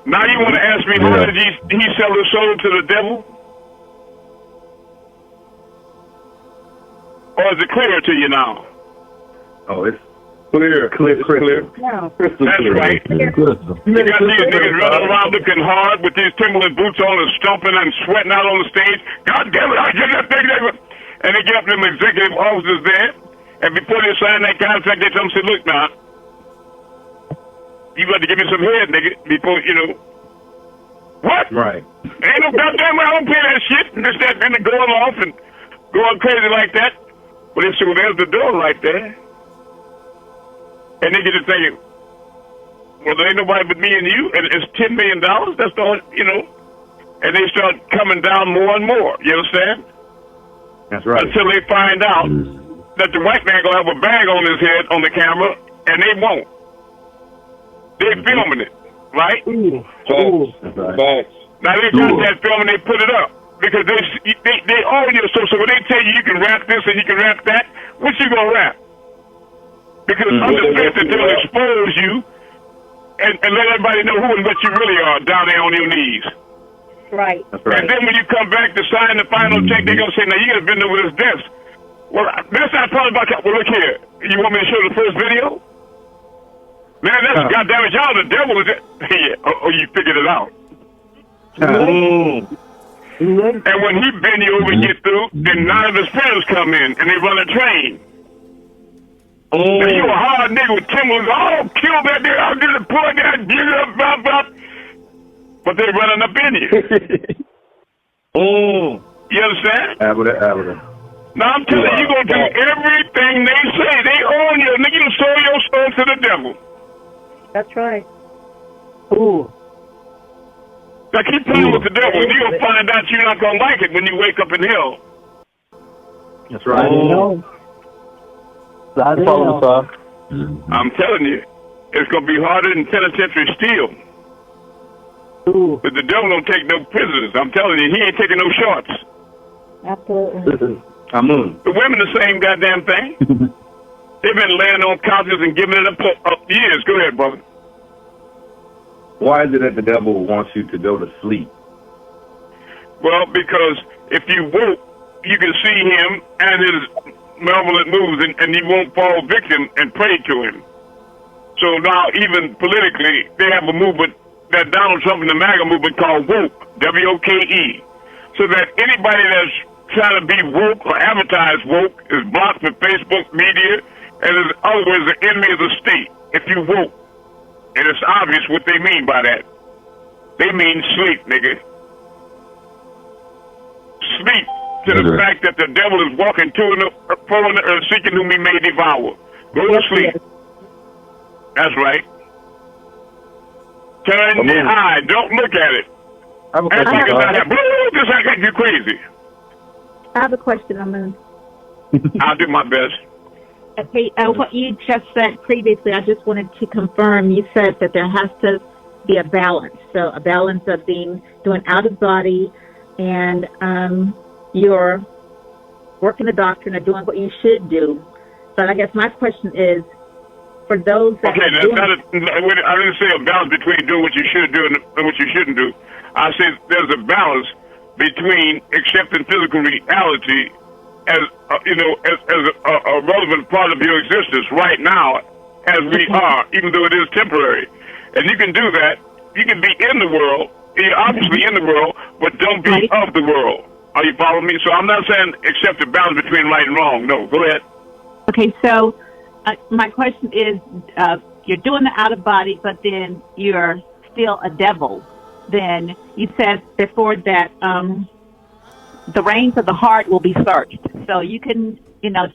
Now you want to ask me, how did he sell his soul to the devil? Or is it clear to you now? Oh, it's clear. No. That's right. You got these niggas running around looking hard with these Timberland boots on and stomping and sweating out on the stage. God damn it, I get that thing. And they get up them executive officers there, and before they sign that contract, they tell them, say, look now, you got to give me some head, nigga, before, you know. What? Right. Ain't no goddamn way I don't pay that shit. And this, that, and then going off and going crazy like that. Well, they say, well, there's the door right there. And they get to thinking, well, there ain't nobody but me and you, and it's $10 million. That's the only, you know. And they start coming down more and more. You understand? That's right. Until they find out that the white man gonna have a bag on his head on the camera, and they won't. They're filming it, right? Right. Now they got that film and they put it up because they already so when they tell you you can rap this and you can rap that, what you gonna rap? Because understand that they'll expose you and let everybody know who and what you really are down there on your knees. Right. That's right. And then when you come back to sign the final check, they're gonna say, now you gotta bend over this desk. Well, that's not part about. Well, look here. You want me to show the first video? Man, that's goddamn it, y'all the devil is it? Yeah. Oh, you figured it out. And when he bend you over and get through, then 9 of his friends come in and they run a train. And you a hard nigga with Timberlands. Oh, kill that nigga. I'll get it, pull that, get it up, blah, blah. But they're running up in you. You understand? Abba. Now I'm telling you, you're going to do everything they say. They own you. Nigga, you sold your soul to the devil. That's right. Ooh. Now keep playing with the devil, and you're going to find out you're not going to like it when you wake up in hell. That's right. No. I'm telling you, it's going to be harder than penitentiary steel. Ooh. But the devil don't take no prisoners. I'm telling you, he ain't taking no shorts. Absolutely. Amun. The women the same goddamn thing. They've been laying on couches and giving it up for years. Go ahead, brother. Why is it that the devil wants you to go to sleep? Well, because if you woke, you can see him and his malevolent moves, and you won't fall victim and pray to him. So now, even politically, they have a movement that Donald Trump and the MAGA movement called woke, W-O-K-E, so that anybody that's trying to be woke or advertise woke is blocked from Facebook, media, and in other words, the enemy of the state. If you woke, and it's obvious what they mean by that. They mean sleep, nigga. Sleep to the fact that the devil is walking to and fro seeking whom he may devour. Go to sleep. That's right. Turn the eye. Don't look at it. Just act like you're crazy. I have a question, Amun. I'll do my best. Okay, what you just said previously, I just wanted to confirm. You said that there has to be a balance. So a balance of doing out of body and you're working the doctrine or doing what you should do. But I guess my question is, for those that Okay, are that's doing not I didn't say a balance between doing what you should do and what you shouldn't do. I said there's a balance between accepting physical reality as a relevant part of your existence right now, as we are, even though it is temporary. And you can do that. You can be in the world. You're obviously in the world, but don't be of the world. Are you following me? So I'm not saying accept the balance between right and wrong. No, go ahead. Okay, so my question is, you're doing the out of body, but then you're still a devil. Then you said before that the reins of the heart will be searched. So you can,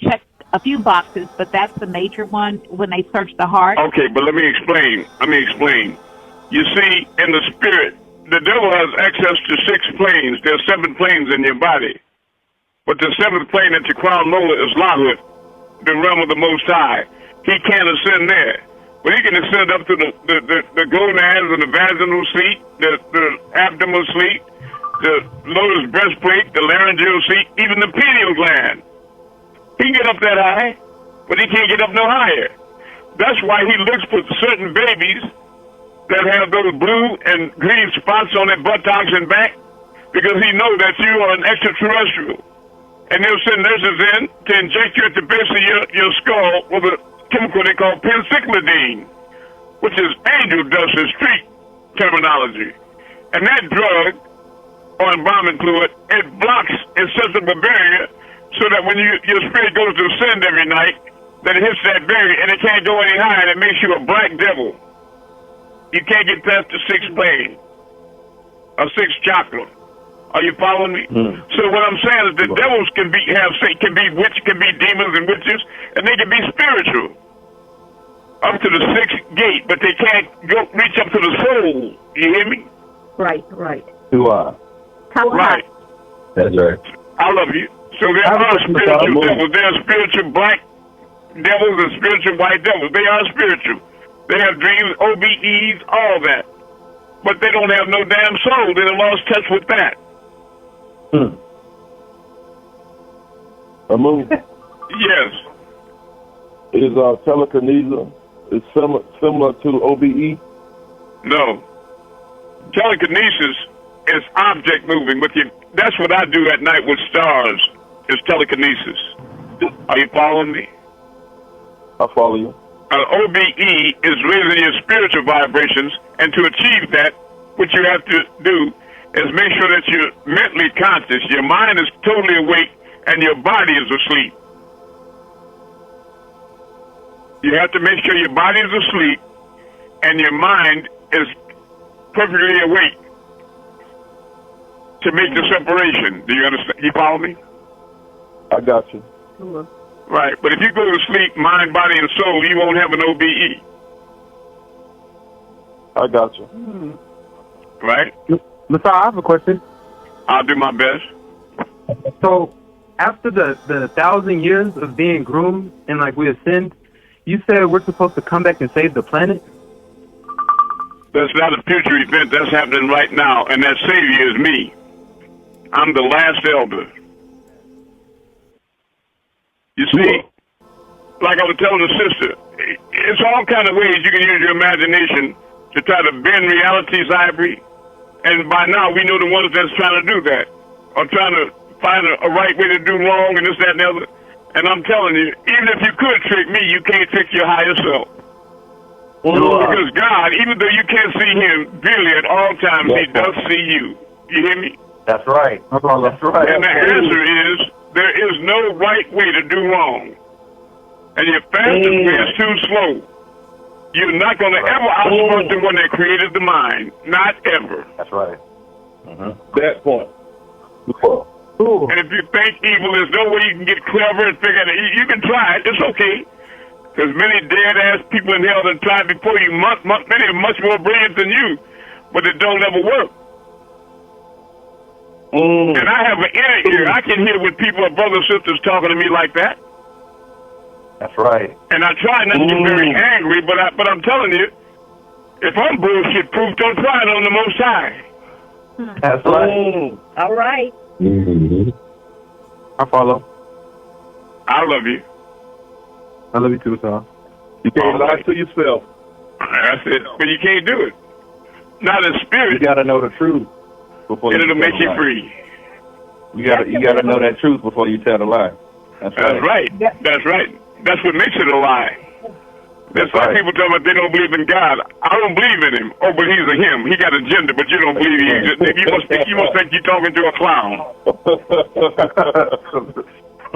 check a few boxes, but that's the major one when they search the heart. Okay, but let me explain. You see, in the spirit, the devil has access to 6 planes. There are 7 planes in your body. But the 7th plane at your crown molar is Lahut, the realm of the Most High. He can't ascend there. But he can ascend up to the gonads and the vaginal seat, the abdominal seat, the lotus breastplate, the laryngeal seat, even the pineal gland. He can get up that high, but he can't get up no higher. That's why he looks for certain babies that have those blue and green spots on their buttocks and back, because he knows that you are an extraterrestrial. And they'll send nurses in to inject you at the base of your skull with a chemical they call pencyclidine, which is angel dust in street terminology. And that drug, or embalming fluid, it blocks and sets up a barrier so that when your spirit goes to ascend every night, that it hits that barrier and it can't go any higher, and it makes you a black devil. You can't get past the 6th plane, or 6th chakra. Are you following me? So what I'm saying is the devils can be demons and witches, and they can be spiritual up to the 6th gate, but they can't reach up to the soul. You hear me? Right. Who are? Right. That's right. I love you. So there are spiritual devils. There are spiritual black devils and spiritual white devils. They are spiritual. They have dreams, OBEs, all that. But they don't have no damn soul. They lost touch with that. Amun, Yes. is telekinesis is similar to OBE? No. Telekinesis is object moving, but that's what I do at night with stars, is telekinesis. Are you following me? I follow you. OBE is raising your spiritual vibrations, and to achieve that, what you have to do is make sure that you're mentally conscious. Your mind is totally awake, and your body is asleep. You have to make sure your body is asleep, and your mind is perfectly awake to make the separation. Do you understand? You follow me? I got you. Right. But if you go to sleep, mind, body, and soul, you won't have an OBE. I got you. Right? Messiah, I have a question. I'll do my best. So, after the 1,000 years of being groomed and we ascend, you said we're supposed to come back and save the planet? That's not a future event. That's happening right now, and that Savior is me. I'm the last elder. You see, like I was telling the sister, it's all kind of ways you can use your imagination to try to bend reality's ivory. And by now, we know the ones that's trying to do that, or trying to find a right way to do wrong and this, that, and the other. And I'm telling you, even if you could trick me, you can't trick your higher self. Because God, even though you can't see him really at all times, he does see you. You hear me? That's right. That's right. And the answer is, there is no right way to do wrong. And your fastest way is too slow. You're not going to ever outsmart the one that created the mind. Not ever. That's right. That point. And if you think evil, there's no way you can get clever and figure it. You can try it. It's okay. Because many dead-ass people in hell that tried before you, many are much more brilliant than you, but it don't ever work. And I have an inner ear. I can hear when people are brothers and sisters talking to me like that. That's right. And I try not to get very angry, but I'm telling you, if I'm bullshit proof, don't try it on the Most High. That's right. All right. I follow. I love you. I love you too, Messiah. You can't lie to yourself. That's it. But you can't do it. Not in spirit. You gotta know the truth before And you it'll tell make the you lie. free. You gotta know that truth before you tell the lie. That's right. That's right. That's what makes it a lie. There's some right. people talking about they don't believe in God. I don't believe in him. Oh, but he's a him. He got a gender, but you don't believe he exists. You must think you're talking to a clown.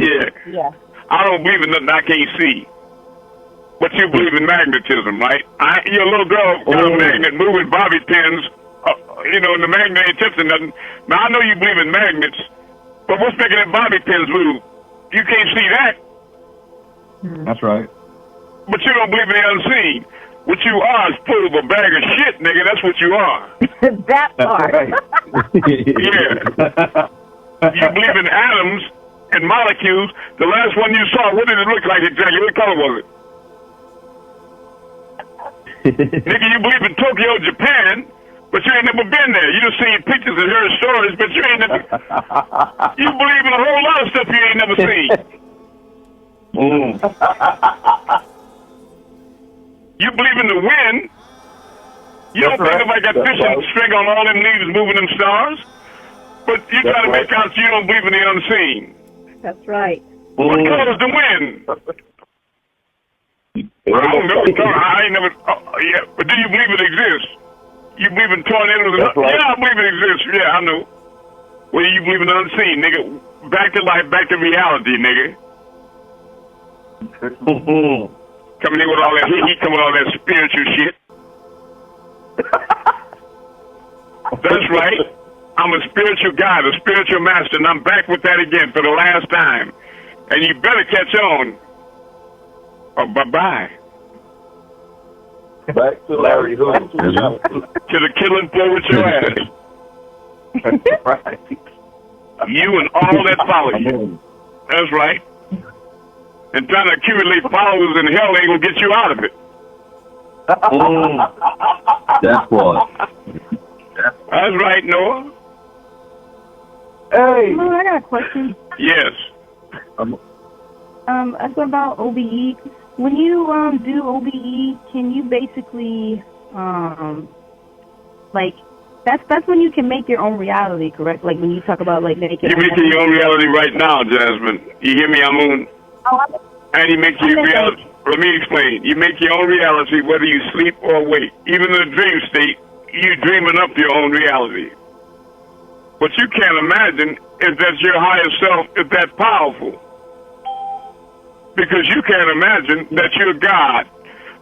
Yeah. I don't believe in nothing I can't see. But you believe in magnetism, right? Your little girl got a magnet moving bobby pins, and the magnet ain't touching nothing. Now, I know you believe in magnets, but what's making that bobby pins move? You can't see that. That's right. But you don't believe in the unseen. What you are is full of a bag of shit, nigga. That's what you are. That part. Right. Yeah. You believe in atoms and molecules. The last one you saw, what did it look like exactly? What color was it? Nigga, you believe in Tokyo, Japan, but you ain't never been there. You just seen pictures and heard stories, but you ain't never... You believe in a whole lot of stuff you ain't never seen. You believe in the wind. You don't think nobody got fishing string on all them leaves moving them stars. But you try to make out you don't believe in the unseen. That's right. What color is the wind? I don't know. I ain't never. Yeah, but do you believe it exists? You believe in tornadoes? Yeah, I believe it exists. Yeah, I know. Well, you believe in the unseen, nigga. Back to life, back to reality, nigga. Coming in with all that, he coming with all that spiritual shit. That's right. I'm a spiritual guide, a spiritual master, and I'm back with that again for the last time. And you better catch on. Oh, bye-bye. Back to Larry Who. To the killing floor with your ass. Right. You and all that follow you. That's right. And trying to accumulate followers in hell ain't gonna get you out of it. That's what. That's right, Noah. Hey. Oh, I got a question. Yes. That's about OBE. When you do OBE, can you basically that's when you can make your own reality, correct? Like when you talk about like making. You're making your own reality right now, Jasmine. You hear me, Amun? And you make your reality. Let me explain. You make your own reality whether you sleep or awake. Even in a dream state, you're dreaming up your own reality. What you can't imagine is that your higher self is that powerful. Because you can't imagine that you're God.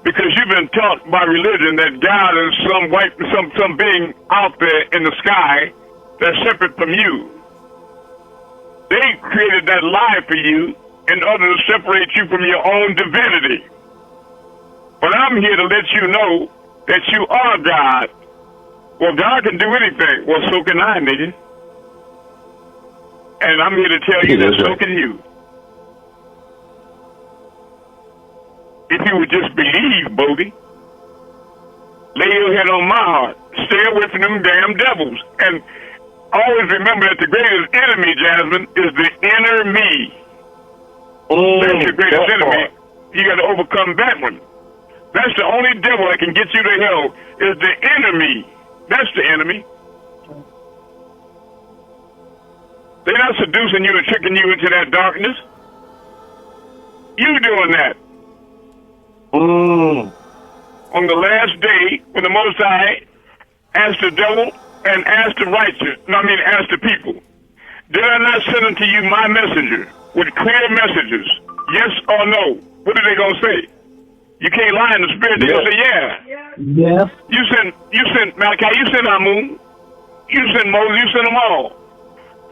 Because you've been taught by religion that God is some being out there in the sky that's separate from you. They created that lie for you in order to separate you from your own divinity. But I'm here to let you know that you are God. Well, God can do anything. Well, so can I, nigga. And I'm here to tell you that so can you. If you would just believe, Bodie, lay your head on my heart. Stay away from them damn devils. And always remember that the greatest enemy, Jasmine, is the inner me. That's your greatest enemy. You got to overcome that one. That's the only devil that can get you to hell, is the enemy. That's the enemy. They're not seducing you and tricking you into that darkness. You doing that. On the last day, when the Most High asked the devil and asked the people, did I not send unto you my messenger with clear messages? Yes or no? What are they going to say? You can't lie in the spirit. They're going to say, yeah. Yes. You sent Malachi, you sent Amun, you sent Moses, you sent them all.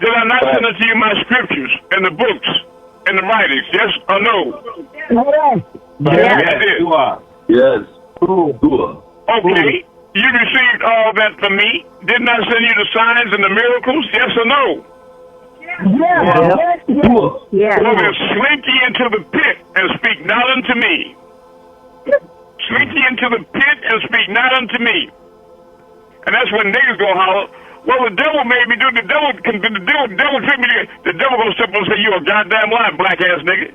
Did I not send unto you my scriptures and the books and the writings? Yes or no? Yes. Okay. You received all that from me. Didn't I send you the signs and the miracles? Yes or no? Yeah. Well, then slink ye into the pit and speak not unto me. Slink ye into the pit and speak not unto me. And that's when niggas go holler, well, the devil made me do it. The devil tricked me. The devil gonna step up and say, you a goddamn lie, black ass nigga.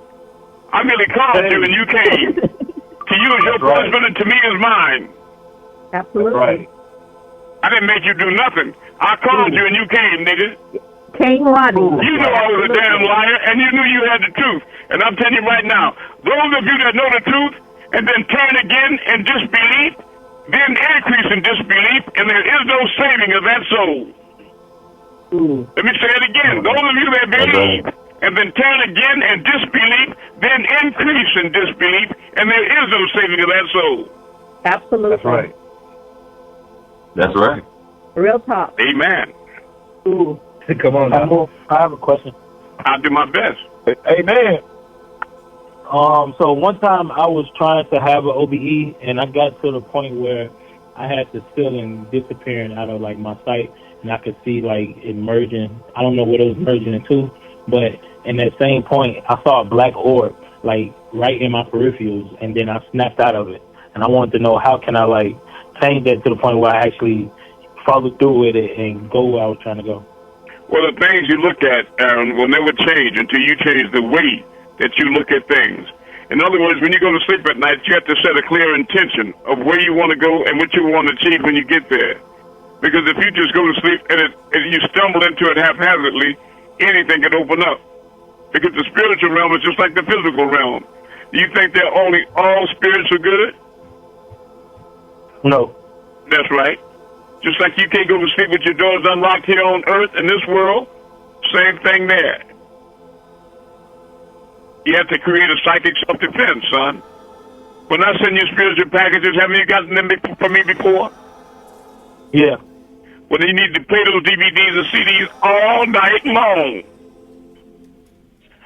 I merely called you and you came to To you is your punishment, and to me is mine. Absolutely. Right. I didn't make you do nothing. I called you and you came, nigga. King Roddy. You know I was a damn liar, and you knew you had the truth. And I'm telling you right now, those of you that know the truth and then turn again in disbelief, then increase in disbelief, and there is no saving of that soul. Let me say it again. Those of you that believe and then turn again in disbelief, then increase in disbelief, and there is no saving of that soul. Absolutely. That's right. That's right. Real talk. Amen. Ooh. Come on now. I have a question. I'll do my best. Amen. So one time I was trying to have an OBE, and I got to the point where I had the ceiling disappearing out of like my sight, and I could see like it merging. I don't know what it was merging into, but in that same point, I saw a black orb like right in my peripherals, and then I snapped out of it. And I wanted to know, how can I like change that to the point where I actually follow through with it and go where I was trying to go? Well, the things you look at, Aaron, will never change until you change the way that you look at things. In other words, when you go to sleep at night, you have to set a clear intention of where you want to go and what you want to achieve when you get there. Because if you just go to sleep and you stumble into it haphazardly, anything can open up. Because the spiritual realm is just like the physical realm. Do you think they're all spirits are good? No. That's right. Just like you can't go to sleep with your doors unlocked here on earth in this world, same thing there. You have to create a psychic self-defense, son. When I send you spiritual packages, haven't you gotten them from me before? Yeah. When you need to play those DVDs and CDs all night long.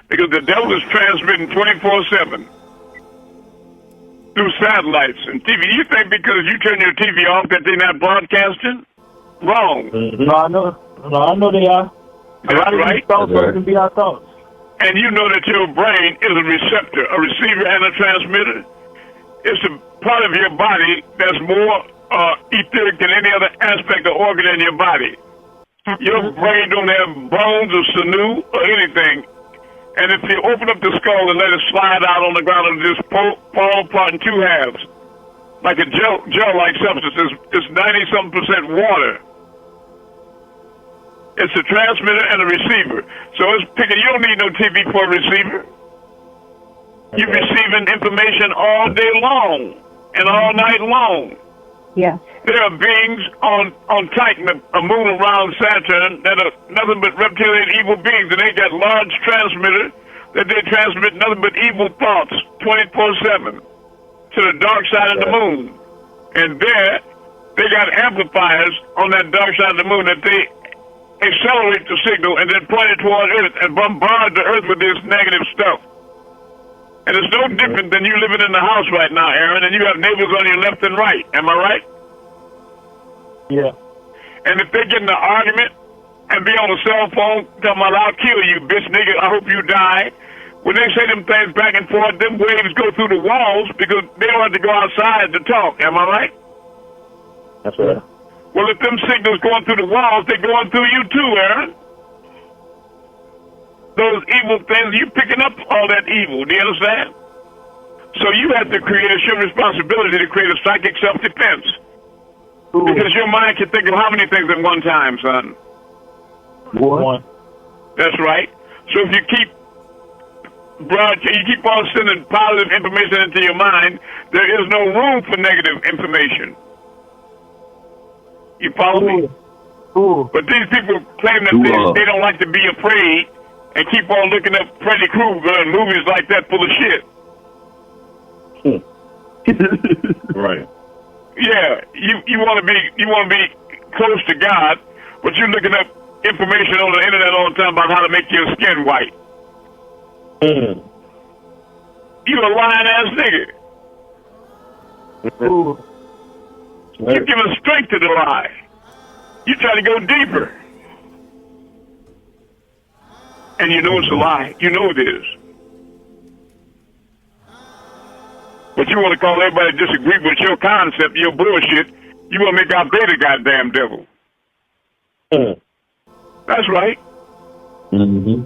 Because the devil is transmitting 24/7 through satellites and TV. You think because you turn your TV off that they're not broadcasting? Wrong. No, I know they are. That's right. Thoughts can be our thoughts. And you know that your brain is a receptor, a receiver, and a transmitter. It's a part of your body that's more etheric than any other aspect or organ in your body. Your brain don't have bones or sinew or anything. And if you open up the skull and let it slide out on the ground and just fall apart in two halves, like a gel-like substance, it's 90-something% water. It's a transmitter and a receiver. So it's picking. You don't need no TV for a receiver. You're receiving information all day long and all night long. Yeah. There are beings on Titan, a moon around Saturn, that are nothing but reptilian evil beings, and they got large transmitters that they transmit nothing but evil thoughts 24/7 to the dark side of the moon. And there, they got amplifiers on that dark side of the moon that they accelerate the signal and then point it toward Earth and bombard the Earth with this negative stuff. And it's no different than you living in the house right now, Aaron, and you have neighbors on your left and right. Am I right? Yeah. And if they get in an argument and be on a cell phone, tell them, I'll kill you, bitch, nigga, I hope you die. When they say them things back and forth, them waves go through the walls because they don't have to go outside to talk. Am I right? That's right. Well, if them signals going through the walls, they're going through you too, Aaron. Those evil things, you picking up all that evil. Do you understand? So you have to create, it's your responsibility to create a psychic self-defense. Because your mind can think of how many things at one time, son? One. That's right. So if you keep on sending positive information into your mind, there is no room for negative information. You follow me? But these people claim that they don't like to be afraid and keep on looking up Freddy Krueger and movies like that full of shit. Right. Yeah, you want to be close to God, but you're looking up information on the internet all the time about how to make your skin white. You a lying ass nigga. You're giving strength to the lie. You try to go deeper. And you know it's a lie. You know it is. But you want to call everybody to disagree with your concept, your bullshit. You want to make out they the goddamn devil. That's right. Mm-hmm.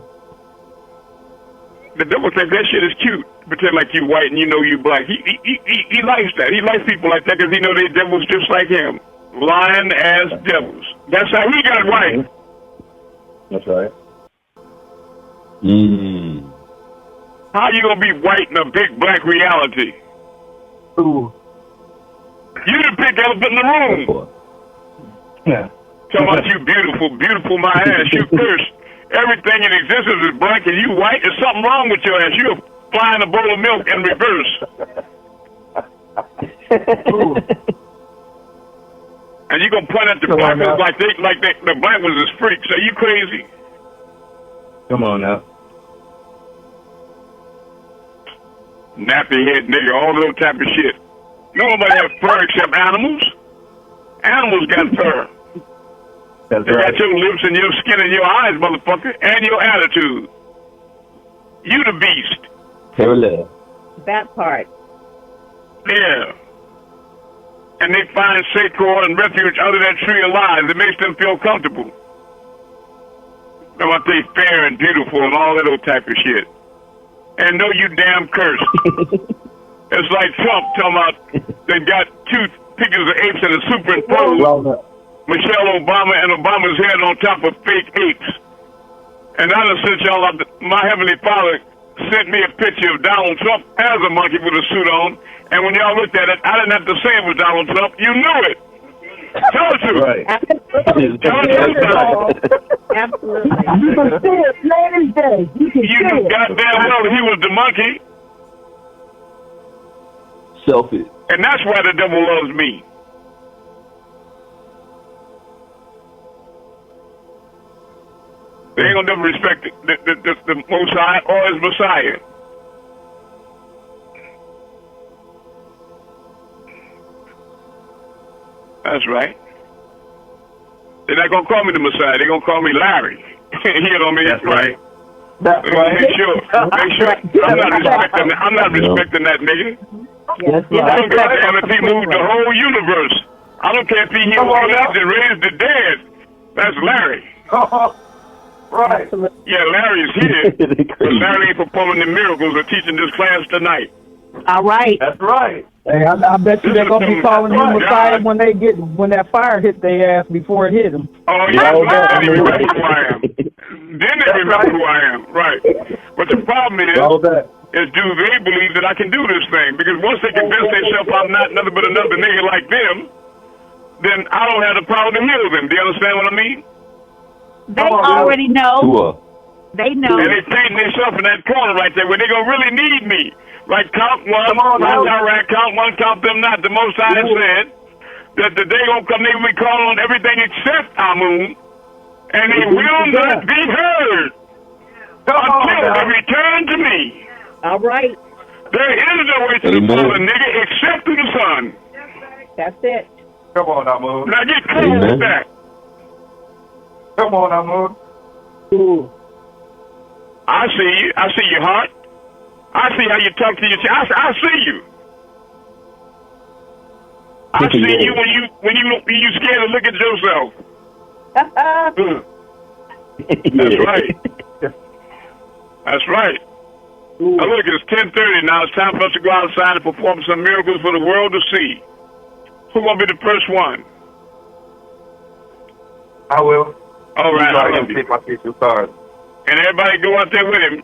The devil thinks that shit is cute. pretend like you white and you know you black. He likes that. He likes people like that because he know they devils just like him. Lying ass devils. That's how he got white. That's right. How you gonna be white in a big black reality? Ooh. You the big elephant in the room. Yeah. Talking about you beautiful my ass. You cursed. Everything in existence is black and you white. There's something wrong with your ass. You're flying a bowl of milk in reverse. And you gonna point at the black ones like the black ones is freaks. Are you crazy? Come on now. Nappy head nigga, all that type of shit. Nobody has fur except animals. Animals got fur. That's they right. got your lips and your skin and your eyes, motherfucker, and your attitude. You the beast. Parallel. That part. Yeah. And they find sacred and refuge under that tree of lies. It makes them feel comfortable. They want they fair and beautiful and all that old type of shit. And know you damn cursed. It's like Trump talking about they got two pictures of apes and a superimposed Michelle Obama and Obama's head on top of fake apes. And I done sent y'all up. My Heavenly Father sent me a picture of Donald Trump as a monkey with a suit on. And when y'all looked at it, I didn't have to say it was Donald Trump. You knew it. Tell it to me. Right. Tell it to me. Absolutely. You can see it plain as day. You can You see knew it. goddamn well he was the monkey. Selfish. And that's why the devil loves me. They ain't gonna never respect the Most High or his Messiah. That's right. They're not gonna call me the Messiah. They're gonna call me Larry. You know what I mean? That's right. That's right. Make sure. I'm not respecting that nigga. That's I don't right. care if he moved the whole universe. I don't care if he healed and raised the dead. That's Larry. Right. Yeah, Larry's here, but Larry ain't performing the miracles or teaching this class tonight. All right. That's right. Hey, I bet you they're gonna be calling him Messiah when that fire hit their ass before it hit them. Oh, yeah, then they remember who I am. Then they remember who I am, right. But the problem is do they believe that I can do this thing? Because once they convince themselves I'm not nothing but another nigga like them, then I don't have the power to heal them. Do you understand what I mean? They already know. Sure. They know. And they painting themselves in that corner right there where they gonna really need me. Like count one, count one, count them not. The Most High said that the day gonna come they will be calling on everything except Amun, and they will not be heard until they return to me. All right. There is no way to the Father, nigga, except through the Son. That's it. Come on, Amun. Now get clear with that. Come on, Amun. Ooh. I see you. I see your heart. I see how you talk to your child. I see you. I see you when you scared to look at yourself. That's right. That's right. Now look, it's 10:30 now. It's time for us to go outside and perform some miracles for the world to see. Who gonna be the first one? I will. All right, I love you. Take my picture cards. And everybody go out there with him.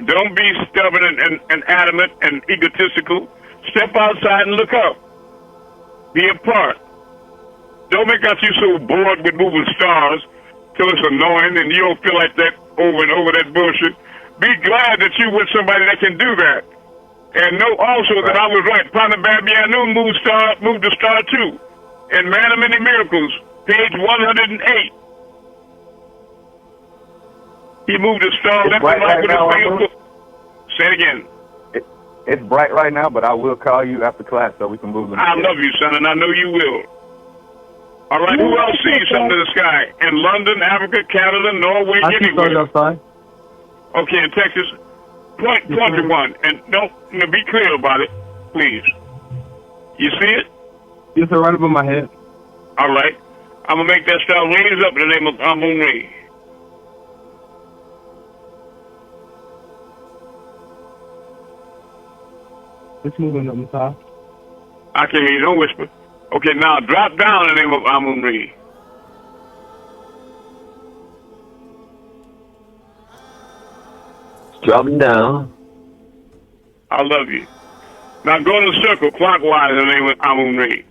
Don't be stubborn and adamant and egotistical. Step outside and look up. Be a part. Don't make out you so bored with moving stars till it's annoying and you don't feel like that over and over that bullshit. Be glad that you with somebody that can do that. And know also that I was right. Panababianu moved the star too. And Man of Many Miracles, page 108. He moved the star left and right with his finger. Say it again. It's bright right now, but I will call you after class so we can move them. I love you, son, and I know you will. All right, who else sees something in the sky? In London, Africa, Canada, Norway, anywhere. Okay, in Texas, point to one, and don't be clear about it, please. You see it? It's right above my head. All right. I'm going to make that star raise up in the name of Amun-Rayay. It's moving up, Messiah. I can't hear you. Don't whisper. Okay, now drop down in the name of Amun-Rayay. Dropping down. I love you. Now go in a circle clockwise in the name of Amun-Rayay.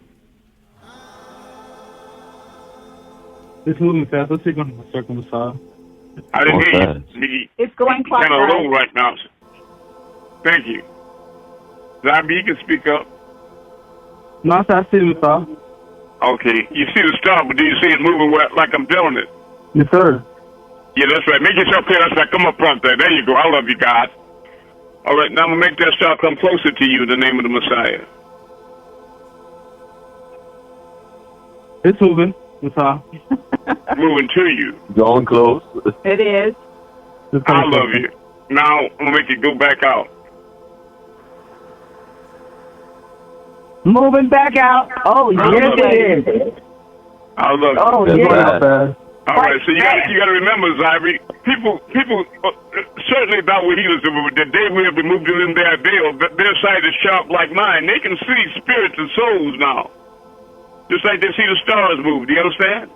It's moving fast. Let's take on the circle, Messiah. I didn't hear you. It's going Kind of clockwise. low right now. Thank you. Zabi, you can speak up. No, I see it, Messiah. Okay. You see the star, but do you see it moving like I'm telling it? Yes, sir. Yeah, that's right. Make yourself clear. That's right. Come up front there. There you go. I love you, God. All right, now I'm going to make that star come closer to you in the name of the Messiah. It's moving, Messiah. Moving to you. Going close. It is. I love you. Now I'm going to make it go back out. Moving back out. Oh, yes, it is. I love you. Oh, yeah. All right, so you got to remember, Zyrie, people certainly about what healers do. The day we have removed it in their veil, their sight is sharp like mine. They can see spirits and souls now, just like they see the stars move. Do you understand?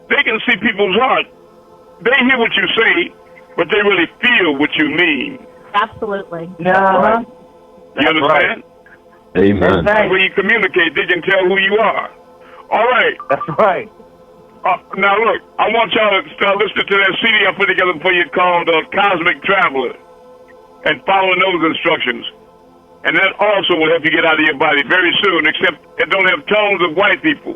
They can see people's heart. They hear what you say, but they really feel what you mean. Absolutely. Uh-huh. You understand? Right. Amen. Right. When you communicate, they can tell who you are. All right. That's right. Now look, I want y'all to start listening to that CD I put together for you called Cosmic Traveler, and following those instructions. And that also will help you get out of your body very soon, except it don't have tones of white people,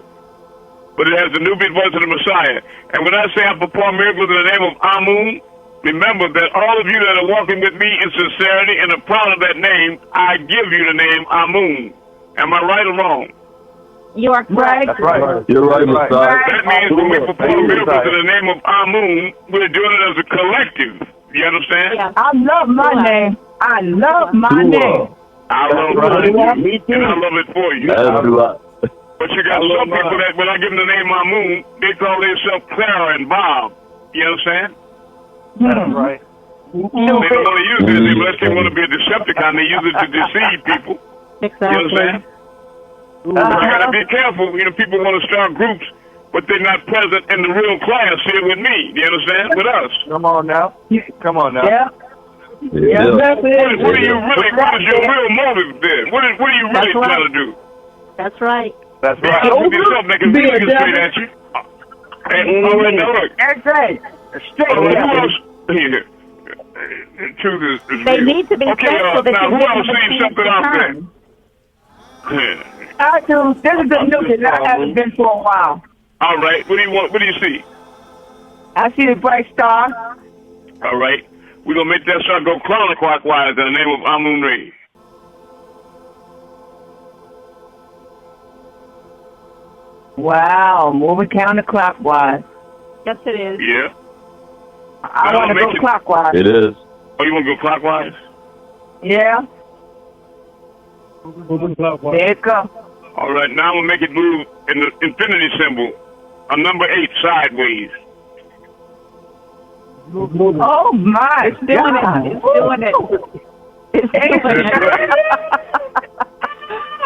but it has the new beat voice of the Messiah. And when I say I perform miracles in the name of Amun, remember that all of you that are walking with me in sincerity and are proud of that name, I give you the name Amun. Am I right or wrong? You are correct. That's right. You're right, Messiah. That means when we perform miracles in the name of Amun, we're doing it as a collective. You understand? Yeah. I love my name. I love my name. I love it. Me too. And I love it for you. As do I. But you got some people that, when I give them the name Amun, they call themselves Clara and Bob. You understand? That's right. They don't want to use it unless they want to be a Decepticon. They use it to deceive people. Exactly. You understand? But you got to be careful. You know, people want to start groups, but they're not present in the real class here with me. Do you understand? With us. Come on now. Come on now. Yeah. Yeah. That's it. What are you really? What is your real motive then? What are you really trying to do? That's right. That's Be right. honest with yourself. They can really get straight at you. And all right, now look. That's right. Straight Who up. else here? Truth is They real. need to be okay, fed so they now can who get else the sees seeds something to out there? come. Yeah. I do. This is the new that I haven't been for a while. All right. What do you want? What do you see? I see the bright star. All right. We're gonna make that star go counterclockwise in the name of Amun-Rayay. Wow, moving counterclockwise. Yes, it is. Yeah. I Now want to make go it- clockwise. It is. Oh, you want to go clockwise? Yeah, Moving clockwise. there it goes. All right. Now I'm gonna make it move in the infinity symbol, a number 8 sideways. Oh my It's doing God. it. It's doing it. It's doing it.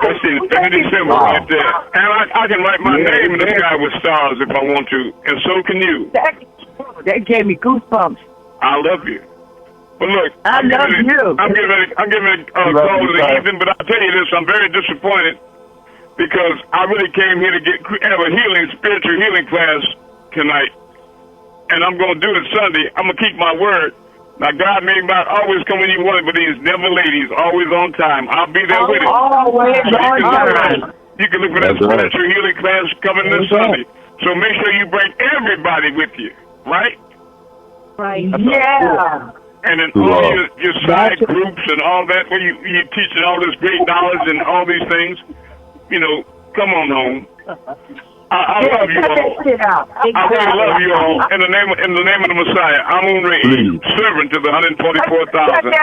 That's the infinity symbol right there. And I can write my name in the sky with stars if I want to, and so can you. That gave me goosebumps. I love you. But look, I love you. I'm giving it a call in the evening, but I'll tell you this, I'm very disappointed because I really came here to have a spiritual healing class tonight. And I'm going to do it Sunday. I'm going to keep my word. Now, God may not always come when you want it, but He's never late. He's always on time. I'll be there with it. Always on time. You can look for that spiritual healing class coming this Sunday. So make sure you bring everybody with you, right? Right. Yeah. And then all your side groups and all that, where you're teaching all this great knowledge and all these things, you know, come on home. I love you all. I really love you all. In the name of the Messiah, Amun-Rayay, servant to the 144,000.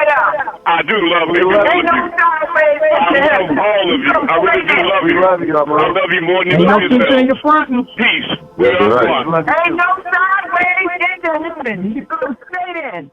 I do love every one of you. I love all of you. I really do love you. I love you more than you love yourself. Peace. We are one. Ain't no sideways in the heaven. You go straight in.